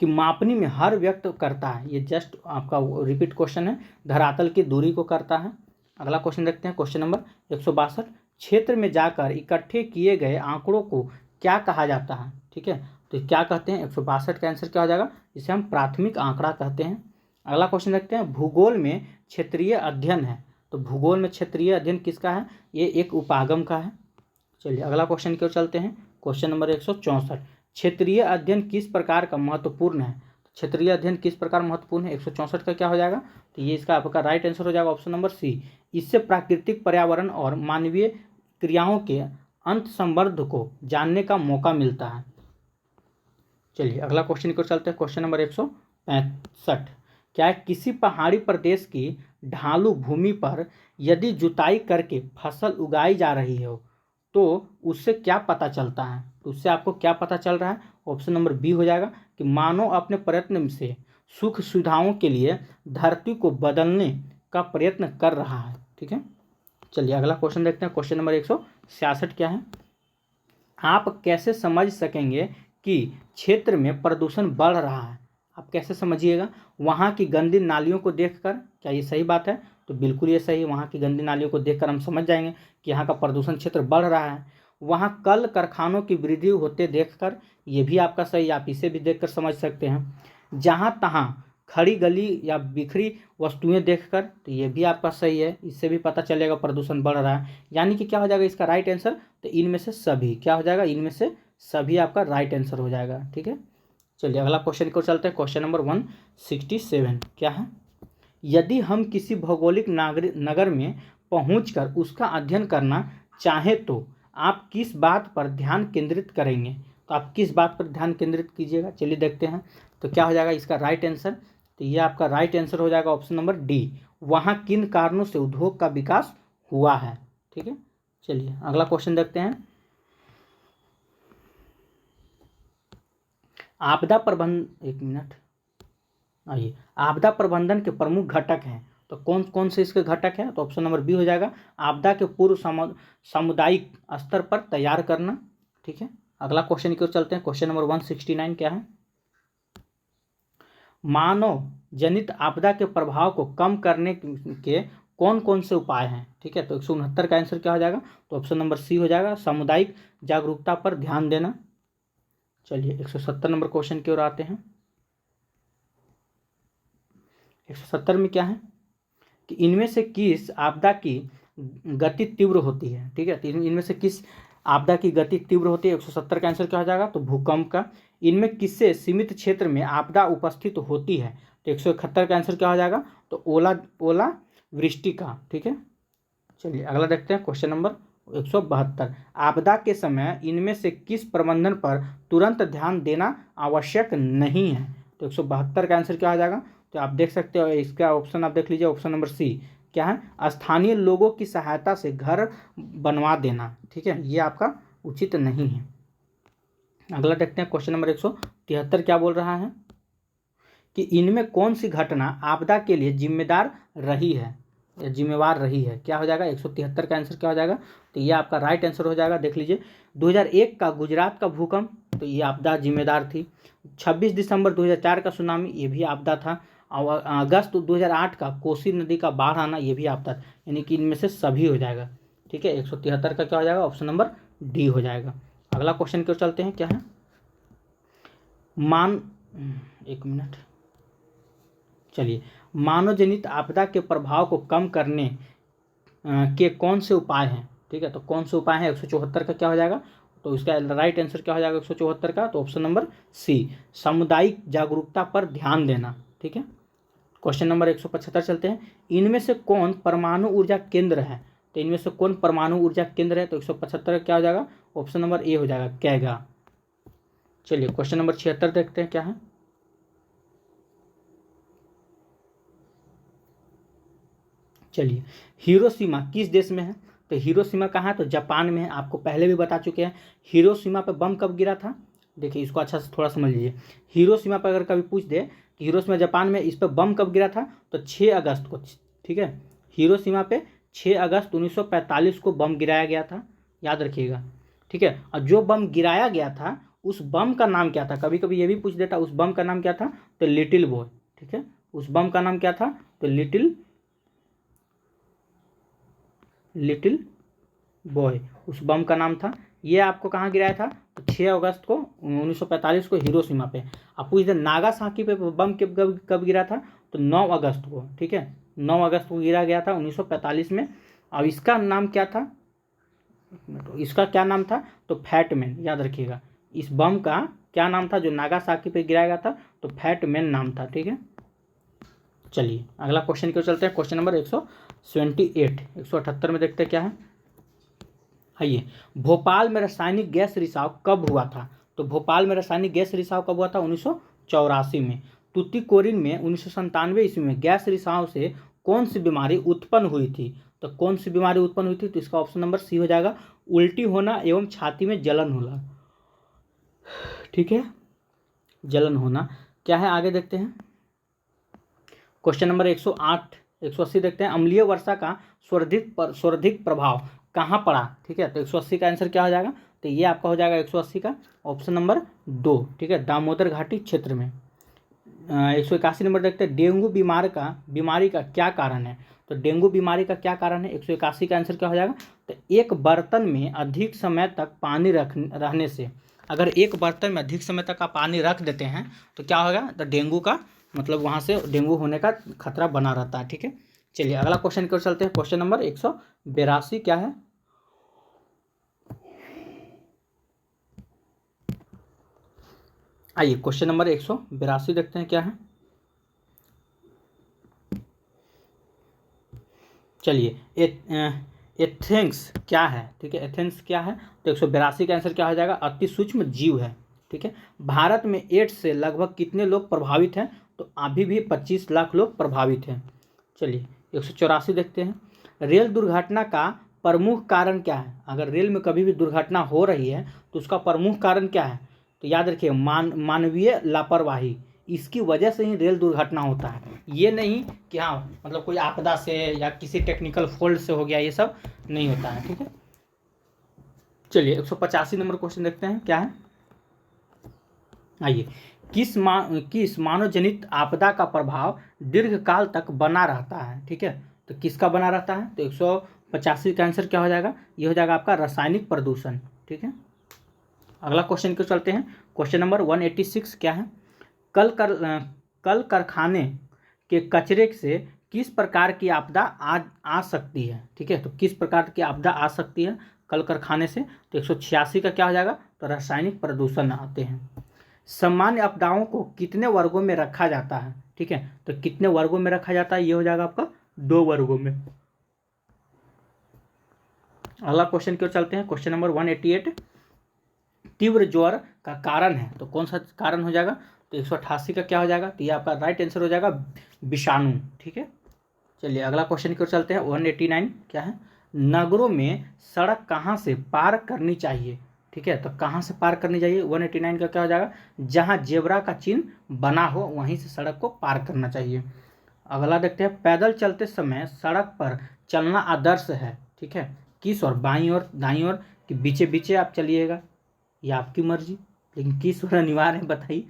कि मापनी में हर व्यक्त करता है। ये जस्ट आपका रिपीट क्वेश्चन है, धरातल की दूरी को करता है। अगला क्वेश्चन देखते हैं, क्वेश्चन नंबर 162, क्षेत्र में जाकर इकट्ठे किए गए आंकड़ों को क्या कहा जाता है? ठीक है, तो क्या कहते हैं? 162 का आंसर क्या हो जाएगा? इसे हम प्राथमिक आंकड़ा कहते हैं। अगला क्वेश्चन देखते हैं, भूगोल में क्षेत्रीय अध्ययन है। तो भूगोल में क्षेत्रीय अध्ययन किसका है? ये एक उपागम का है। चलिए अगला क्वेश्चन की ओर चलते हैं, क्वेश्चन नंबर 164, क्षेत्रीय अध्ययन किस प्रकार का महत्वपूर्ण है? क्षेत्रीय अध्ययन किस प्रकार महत्वपूर्ण है? 164 का क्या हो जाएगा? तो ये इसका आपका राइट आंसर हो जाएगा ऑप्शन नंबर सी, इससे प्राकृतिक पर्यावरण और मानवीय क्रियाओं के अंत संबंध को जानने का मौका मिलता है। चलिए अगला क्वेश्चन की ओर चलते हैं, क्वेश्चन नंबर 165, क्या है, किसी पहाड़ी प्रदेश की ढालू भूमि पर यदि जुताई करके फसल उगाई जा रही हो तो उससे क्या पता चलता है? तो उससे आपको क्या पता चल रहा है? ऑप्शन नंबर बी हो जाएगा कि मानव अपने प्रयत्न से सुख सुविधाओं के लिए धरती को बदलने का प्रयत्न कर रहा है। ठीक है, चलिए अगला क्वेश्चन देखते हैं, क्वेश्चन नंबर 166 क्या है, आप कैसे समझ सकेंगे कि क्षेत्र में प्रदूषण बढ़ रहा है? आप कैसे समझिएगा? वहाँ की गंदी नालियों को देखकर। क्या ये सही बात है? तो बिल्कुल ये सही है, वहाँ की गंदी नालियों को देखकर हम समझ जाएंगे कि यहाँ का प्रदूषण क्षेत्र बढ़ रहा है। वहाँ कल कारखानों की वृद्धि होते देखकर, ये भी आपका सही, आप इसे भी देखकर समझ सकते हैं। जहाँ तहाँ खड़ी गली या बिखरी वस्तुएं देखकर, तो ये भी आपका सही है, इससे भी पता चलेगा प्रदूषण बढ़ रहा है। यानी कि क्या हो जाएगा इसका राइट आंसर? तो इनमें से सभी क्या हो जाएगा? इनमें से सभी आपका राइट आंसर हो जाएगा। ठीक है, चलिए अगला क्वेश्चन को चलते हैं, क्वेश्चन नंबर 167 क्या है, यदि हम किसी भौगोलिक नगर में पहुंचकर उसका अध्ययन करना चाहें तो आप किस बात पर ध्यान केंद्रित करेंगे? तो आप किस बात पर ध्यान केंद्रित कीजिएगा? चलिए देखते हैं, तो क्या हो जाएगा इसका राइट आंसर? तो ये आपका राइट आंसर हो जाएगा ऑप्शन नंबर डी, वहाँ किन कारणों से उद्योग का विकास हुआ है। ठीक है, चलिए अगला क्वेश्चन देखते हैं, आपदा प्रबंधन, एक मिनट, आइए, आपदा प्रबंधन के प्रमुख घटक हैं। तो कौन कौन से इसके घटक हैं? तो ऑप्शन नंबर बी हो जाएगा, आपदा के पूर्व सामुदायिक स्तर पर तैयार करना। ठीक है, अगला क्वेश्चन की ओर चलते हैं, क्वेश्चन नंबर 169 क्या है, मानव जनित आपदा के प्रभाव को कम करने के कौन कौन से उपाय हैं? ठीक है, तो 169 का आंसर क्या हो जाएगा? तो ऑप्शन नंबर सी हो जाएगा, सामुदायिक जागरूकता पर ध्यान देना। चलिए 170 नंबर क्वेश्चन की ओर आते हैं, 170 में क्या है कि इनमें से किस आपदा की गति तीव्र होती है? ठीक है, तो इनमें से किस आपदा की गति तीव्र होती है? 170 का आंसर क्या हो जाएगा? तो भूकंप का। इनमें किससे सीमित क्षेत्र में आपदा उपस्थित होती है? तो 171 का आंसर क्या हो जाएगा? तो ओला वृष्टि का। ठीक है, चलिए अगला देखते हैं, क्वेश्चन नंबर 172। आपदा के समय इनमें से किस प्रबंधन पर तुरंत ध्यान देना आवश्यक नहीं है? तो 172 का आंसर क्या आ जाएगा? तो आप देख सकते हो इसका ऑप्शन आप देख लीजिए, ऑप्शन नंबर सी क्या है? स्थानीय लोगों की सहायता से घर बनवा देना। ठीक है, ये आपका उचित नहीं है। अगला देखते हैं क्वेश्चन नंबर 173 क्या बोल रहा है कि इनमें कौन सी घटना आपदा के लिए जिम्मेदार रही है या जिम्मेवार रही है? क्या हो जाएगा? 173 का आंसर क्या हो जाएगा? तो ये आपका राइट आंसर हो जाएगा। देख लीजिए 2001 का गुजरात का भूकंप, तो ये आपदा जिम्मेदार थी। 26 दिसंबर 2004 का सुनामी, ये भी आपदा था। और अगस्त 2008 का कोसी नदी का बाढ़ आना, ये भी आपदा था। यानी कि इनमें से सभी हो जाएगा। ठीक है, 173 का क्या हो जाएगा? ऑप्शन नंबर डी हो जाएगा। अगला क्वेश्चन क्यों चलते हैं, क्या है? एक मिनट, चलिए। मानव जनित आपदा के प्रभाव को कम करने के कौन से उपाय हैं? ठीक है, तो कौन से उपाय हैं? 174 का क्या हो जाएगा? तो इसका राइट आंसर क्या हो जाएगा 174 का? तो ऑप्शन नंबर सी, सामुदायिक जागरूकता पर ध्यान देना। ठीक है, क्वेश्चन नंबर 175 चलते हैं। इनमें से कौन परमाणु ऊर्जा केंद्र है? तो इनमें से कौन परमाणु ऊर्जा केंद्र है? तो 175 क्या हो जाएगा? ऑप्शन नंबर ए हो जाएगा, कैगा। चलिए क्वेश्चन नंबर 76 देखते हैं क्या है। चलिए, हिरोशिमा किस देश में है? तो हिरोशिमा कहाँ है? तो जापान में है। आपको पहले भी बता चुके हैं। हिरोशिमा पे बम कब गिरा था? देखिए इसको अच्छा से थोड़ा समझ लीजिए। हिरोशिमा पर अगर कभी पूछ दे कि हिरोशिमा जापान में, इस पर बम कब गिरा था? तो 6 अगस्त को। ठीक है, हिरोशिमा पे 6 अगस्त 1945 को बम गिराया गया था, याद रखिएगा। ठीक है, और जो बम गिराया गया था उस बम का नाम क्या था? कभी कभी ये भी पूछ देता, उस बम का नाम क्या था? तो लिटिल बॉय। ठीक है, उस बम का नाम क्या था? तो लिटिल बॉय उस बम का नाम था। ये आपको कहाँ गिराया था? तो 6 अगस्त को 1945 को हिरोशिमा पे। आप पूछ दे नागासाकी पे बम कब गिरा था? तो 9 अगस्त को। ठीक है, 9 अगस्त को गिरा गया था 1945 में। अब इसका नाम क्या था? इसका क्या नाम था? तो फैटमैन, याद रखिएगा। इस बम का क्या नाम था जो नागासाकी पे गिराया गया था? तो फैटमैन नाम था। ठीक है, चलिए अगला क्वेश्चन क्यों चलते हैं। क्वेश्चन नंबर 178 में देखते हैं क्या है। आइए, भोपाल में रासायनिक गैस रिसाव कब हुआ था? तो भोपाल में रासायनिक गैस रिसाव कब हुआ था? 1984 में। तुतिकोरिन में 1997 ईस्वी में गैस रिसाव से कौन सी बीमारी उत्पन्न हुई थी? तो कौन सी बीमारी उत्पन्न हुई थी? तो इसका ऑप्शन नंबर सी हो जाएगा, उल्टी होना एवं छाती में जलन होना। ठीक है, जलन होना क्या है? आगे देखते हैं क्वेश्चन नंबर 180 देखते हैं। अम्लीय वर्षा का सर्वाधिक प्रभाव कहाँ पड़ा? ठीक है, तो 180 का आंसर क्या हो जाएगा? तो ये आपका हो जाएगा 180 का ऑप्शन नंबर 2। ठीक है, दामोदर घाटी क्षेत्र में। 181 नंबर देखते हैं। डेंगू बीमारी का क्या कारण है? तो डेंगू बीमारी का क्या कारण है? 181 का आंसर क्या हो जाएगा? तो एक बर्तन में अधिक समय तक पानी रहने से, अगर एक बर्तन में अधिक समय तक आप पानी रख देते हैं तो क्या होगा? तो डेंगू का मतलब वहाँ से डेंगू होने का खतरा बना रहता है। ठीक है, चलिए अगला क्वेश्चन की ओर चलते हैं। क्वेश्चन नंबर 182 क्या है? आइए क्वेश्चन नंबर 182 देखते हैं क्या है। चलिए, एथेंस क्या है? ठीक है, एथेंस क्या है? तो 182 का आंसर क्या हो जाएगा? अति सूक्ष्म जीव है। ठीक है, भारत में एड्स से लगभग कितने लोग प्रभावित हैं? तो अभी भी 25 लाख लोग प्रभावित हैं। चलिए 184 देखते हैं। रेल दुर्घटना का प्रमुख कारण क्या है? अगर रेल में कभी भी दुर्घटना हो रही है तो उसका प्रमुख कारण क्या है? तो याद रखिए, मानवीय लापरवाही। इसकी वजह से ही रेल दुर्घटना होता है, ये नहीं कि हाँ मतलब कोई आपदा से या किसी टेक्निकल फॉल्ट से हो गया, ये सब नहीं होता है। ठीक है, चलिए 185 नंबर क्वेश्चन देखते हैं क्या है। आइए, किस मानव जनित आपदा का प्रभाव दीर्घकाल तक बना रहता है? ठीक है, तो किसका बना रहता है? तो 185 का आंसर क्या हो जाएगा? ये हो जाएगा आपका रासायनिक प्रदूषण। ठीक है, अगला क्वेश्चन क्यों चलते हैं। क्वेश्चन नंबर 186 क्या है? कल कारखाने के कचरे से किस प्रकार की आपदा आ सकती है? ठीक है, तो किस प्रकार की आपदा आ सकती है कल कारखाने से? तो 186 का क्या हो जाएगा? तो रासायनिक प्रदूषण आते हैं। सामान्य आपदाओं को कितने वर्गों में रखा जाता है? ठीक है, तो कितने वर्गों में रखा जाता है? ये हो जाएगा आपका 2 वर्गों में। अगला क्वेश्चन की ओर चलते हैं। क्वेश्चन नंबर 188, तीव्र ज्वर का कारण है, तो कौन सा कारण हो जाएगा? तो 188 का क्या हो जाएगा? तो ये आपका राइट आंसर हो जाएगा विषाणु। ठीक है, चलिए अगला क्वेश्चन की ओर चलते हैं। 189 क्या है? नगरों में सड़क कहाँ से पार करनी चाहिए? ठीक है, तो कहाँ से पार करनी चाहिए? 189 का क्या हो जाएगा? जहाँ जेब्रा का चिन्ह बना हो वहीं से सड़क को पार करना चाहिए। अगला देखते हैं, पैदल चलते समय सड़क पर चलना आदर्श है। ठीक है, किस और बाईं और दाईं और कि बीचे बीचे आप चलिएगा, ये आपकी मर्जी, लेकिन किस और अनिवार्य है बताइए?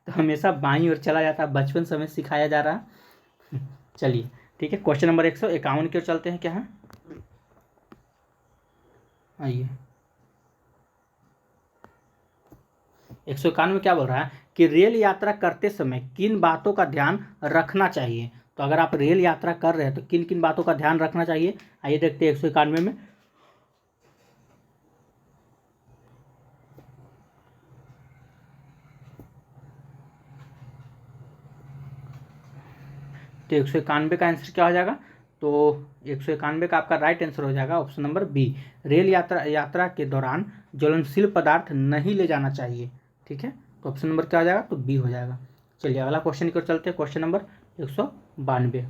तो हमेशा बाईं ओर चला जाता है, बचपन से हमें सिखाया जा रहा है। चलिए ठीक है, क्वेश्चन नंबर 151 की ओर चलते हैं। क्या है? आइए, 151 में क्या बोल रहा है कि रेल यात्रा करते समय किन बातों का ध्यान रखना चाहिए? तो अगर आप रेल यात्रा कर रहे हैं तो किन किन बातों का ध्यान रखना चाहिए? आइए देखते हैं 191 में। तो 191 का आंसर क्या हो जाएगा? तो 191 का आपका राइट आंसर हो जाएगा ऑप्शन नंबर बी, रेल यात्रा के दौरान ज्वलनशील पदार्थ नहीं ले जाना चाहिए। ठीक है, तो ऑप्शन नंबर क्या हो जाएगा? तो बी हो जाएगा। चलिए अगला क्वेश्चन की ओर चलते हैं। क्वेश्चन नंबर 192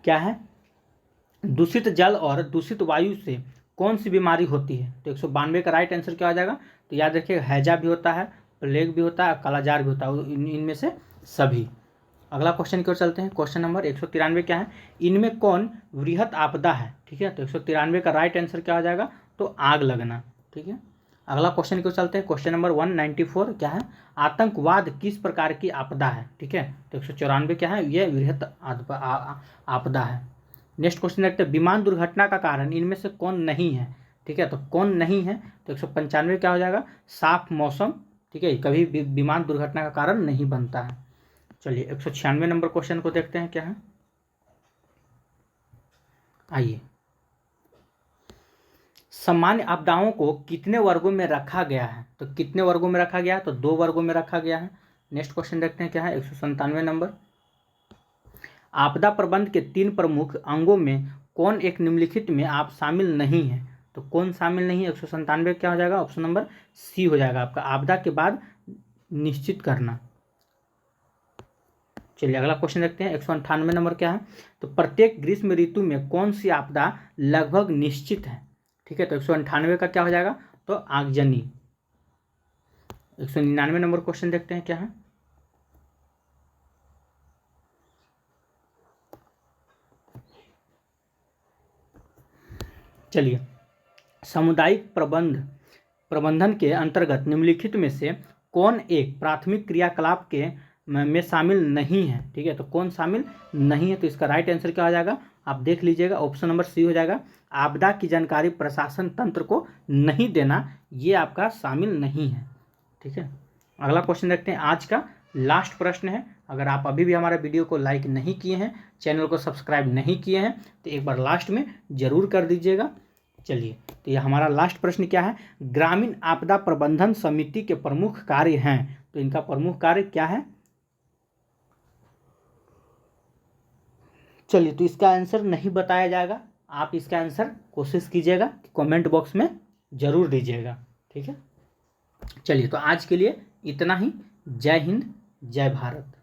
क्या है? दूषित जल और दूषित वायु से कौन सी बीमारी होती है? तो 192 का राइट आंसर क्या हो जाएगा? तो याद रखिए, हैजा भी होता है, प्लेग भी होता है, कालाजार भी होता है, इनमें से सभी। अगला क्वेश्चन की ओर चलते हैं। क्वेश्चन नंबर 193 क्या है? इनमें कौन वृहत आपदा है? ठीक है, तो 193 का राइट आंसर क्या हो जाएगा? तो आग लगना। ठीक है, अगला क्वेश्चन की ओर चलते हैं। क्वेश्चन नंबर 194 क्या है? आतंकवाद किस प्रकार की आपदा है? ठीक है, तो 194 क्या है? यह वृहत आपदा है। नेक्स्ट क्वेश्चन देखते हैं, विमान दुर्घटना का कारण इनमें से कौन नहीं है? ठीक है, तो कौन नहीं है? तो 195 क्या हो जाएगा? साफ मौसम। ठीक है, कभी भी विमान दुर्घटना का कारण नहीं बनता है। चलिए 196 नंबर क्वेश्चन को देखते हैं। क्या है? आइए, सामान्य आपदाओं को कितने वर्गों में रखा गया है? तो कितने वर्गों में रखा गया है? तो 2 वर्गों में रखा गया है। नेक्स्ट क्वेश्चन देखते हैं। क्या है? 197 नंबर, आपदा प्रबंध के 3 प्रमुख अंगों में कौन एक निम्नलिखित में आप शामिल नहीं है? तो कौन शामिल नहीं है? 197 क्या हो जाएगा? ऑप्शन नंबर सी हो जाएगा आपका, आपदा के बाद निश्चित करना। चलिए अगला क्वेश्चन देखते हैं। 198 नंबर क्या है? तो प्रत्येक ग्रीष्म ऋतु में कौन सी आपदा लगभग निश्चित है? ठीक है, तो 198 का क्या हो जाएगा? तो आगजनी। 199 नंबर क्वेश्चन देखते हैं। क्या है? चलिए, सामुदायिक प्रबंधन के अंतर्गत निम्नलिखित में से कौन एक प्राथमिक क्रियाकलाप के में शामिल नहीं है? ठीक है, तो कौन शामिल नहीं है? तो इसका राइट आंसर क्या हो जाएगा? आप देख लीजिएगा, ऑप्शन नंबर सी हो जाएगा, आपदा की जानकारी प्रशासन तंत्र को नहीं देना, ये आपका शामिल नहीं है। ठीक है, अगला क्वेश्चन देखते हैं। आज का लास्ट प्रश्न है, अगर आप अभी भी हमारे वीडियो को लाइक नहीं किए हैं, चैनल को सब्सक्राइब नहीं किए हैं, तो एक बार लास्ट में जरूर कर दीजिएगा। चलिए, तो ये हमारा लास्ट प्रश्न क्या है? ग्रामीण आपदा प्रबंधन समिति के प्रमुख कार्य हैं, तो इनका प्रमुख कार्य क्या है? चलिए, तो इसका आंसर नहीं बताया जाएगा, आप इसका आंसर कोशिश कीजिएगा, कमेंट बॉक्स में जरूर दीजिएगा। ठीक है, चलिए तो आज के लिए इतना ही। जय हिंद, जय भारत।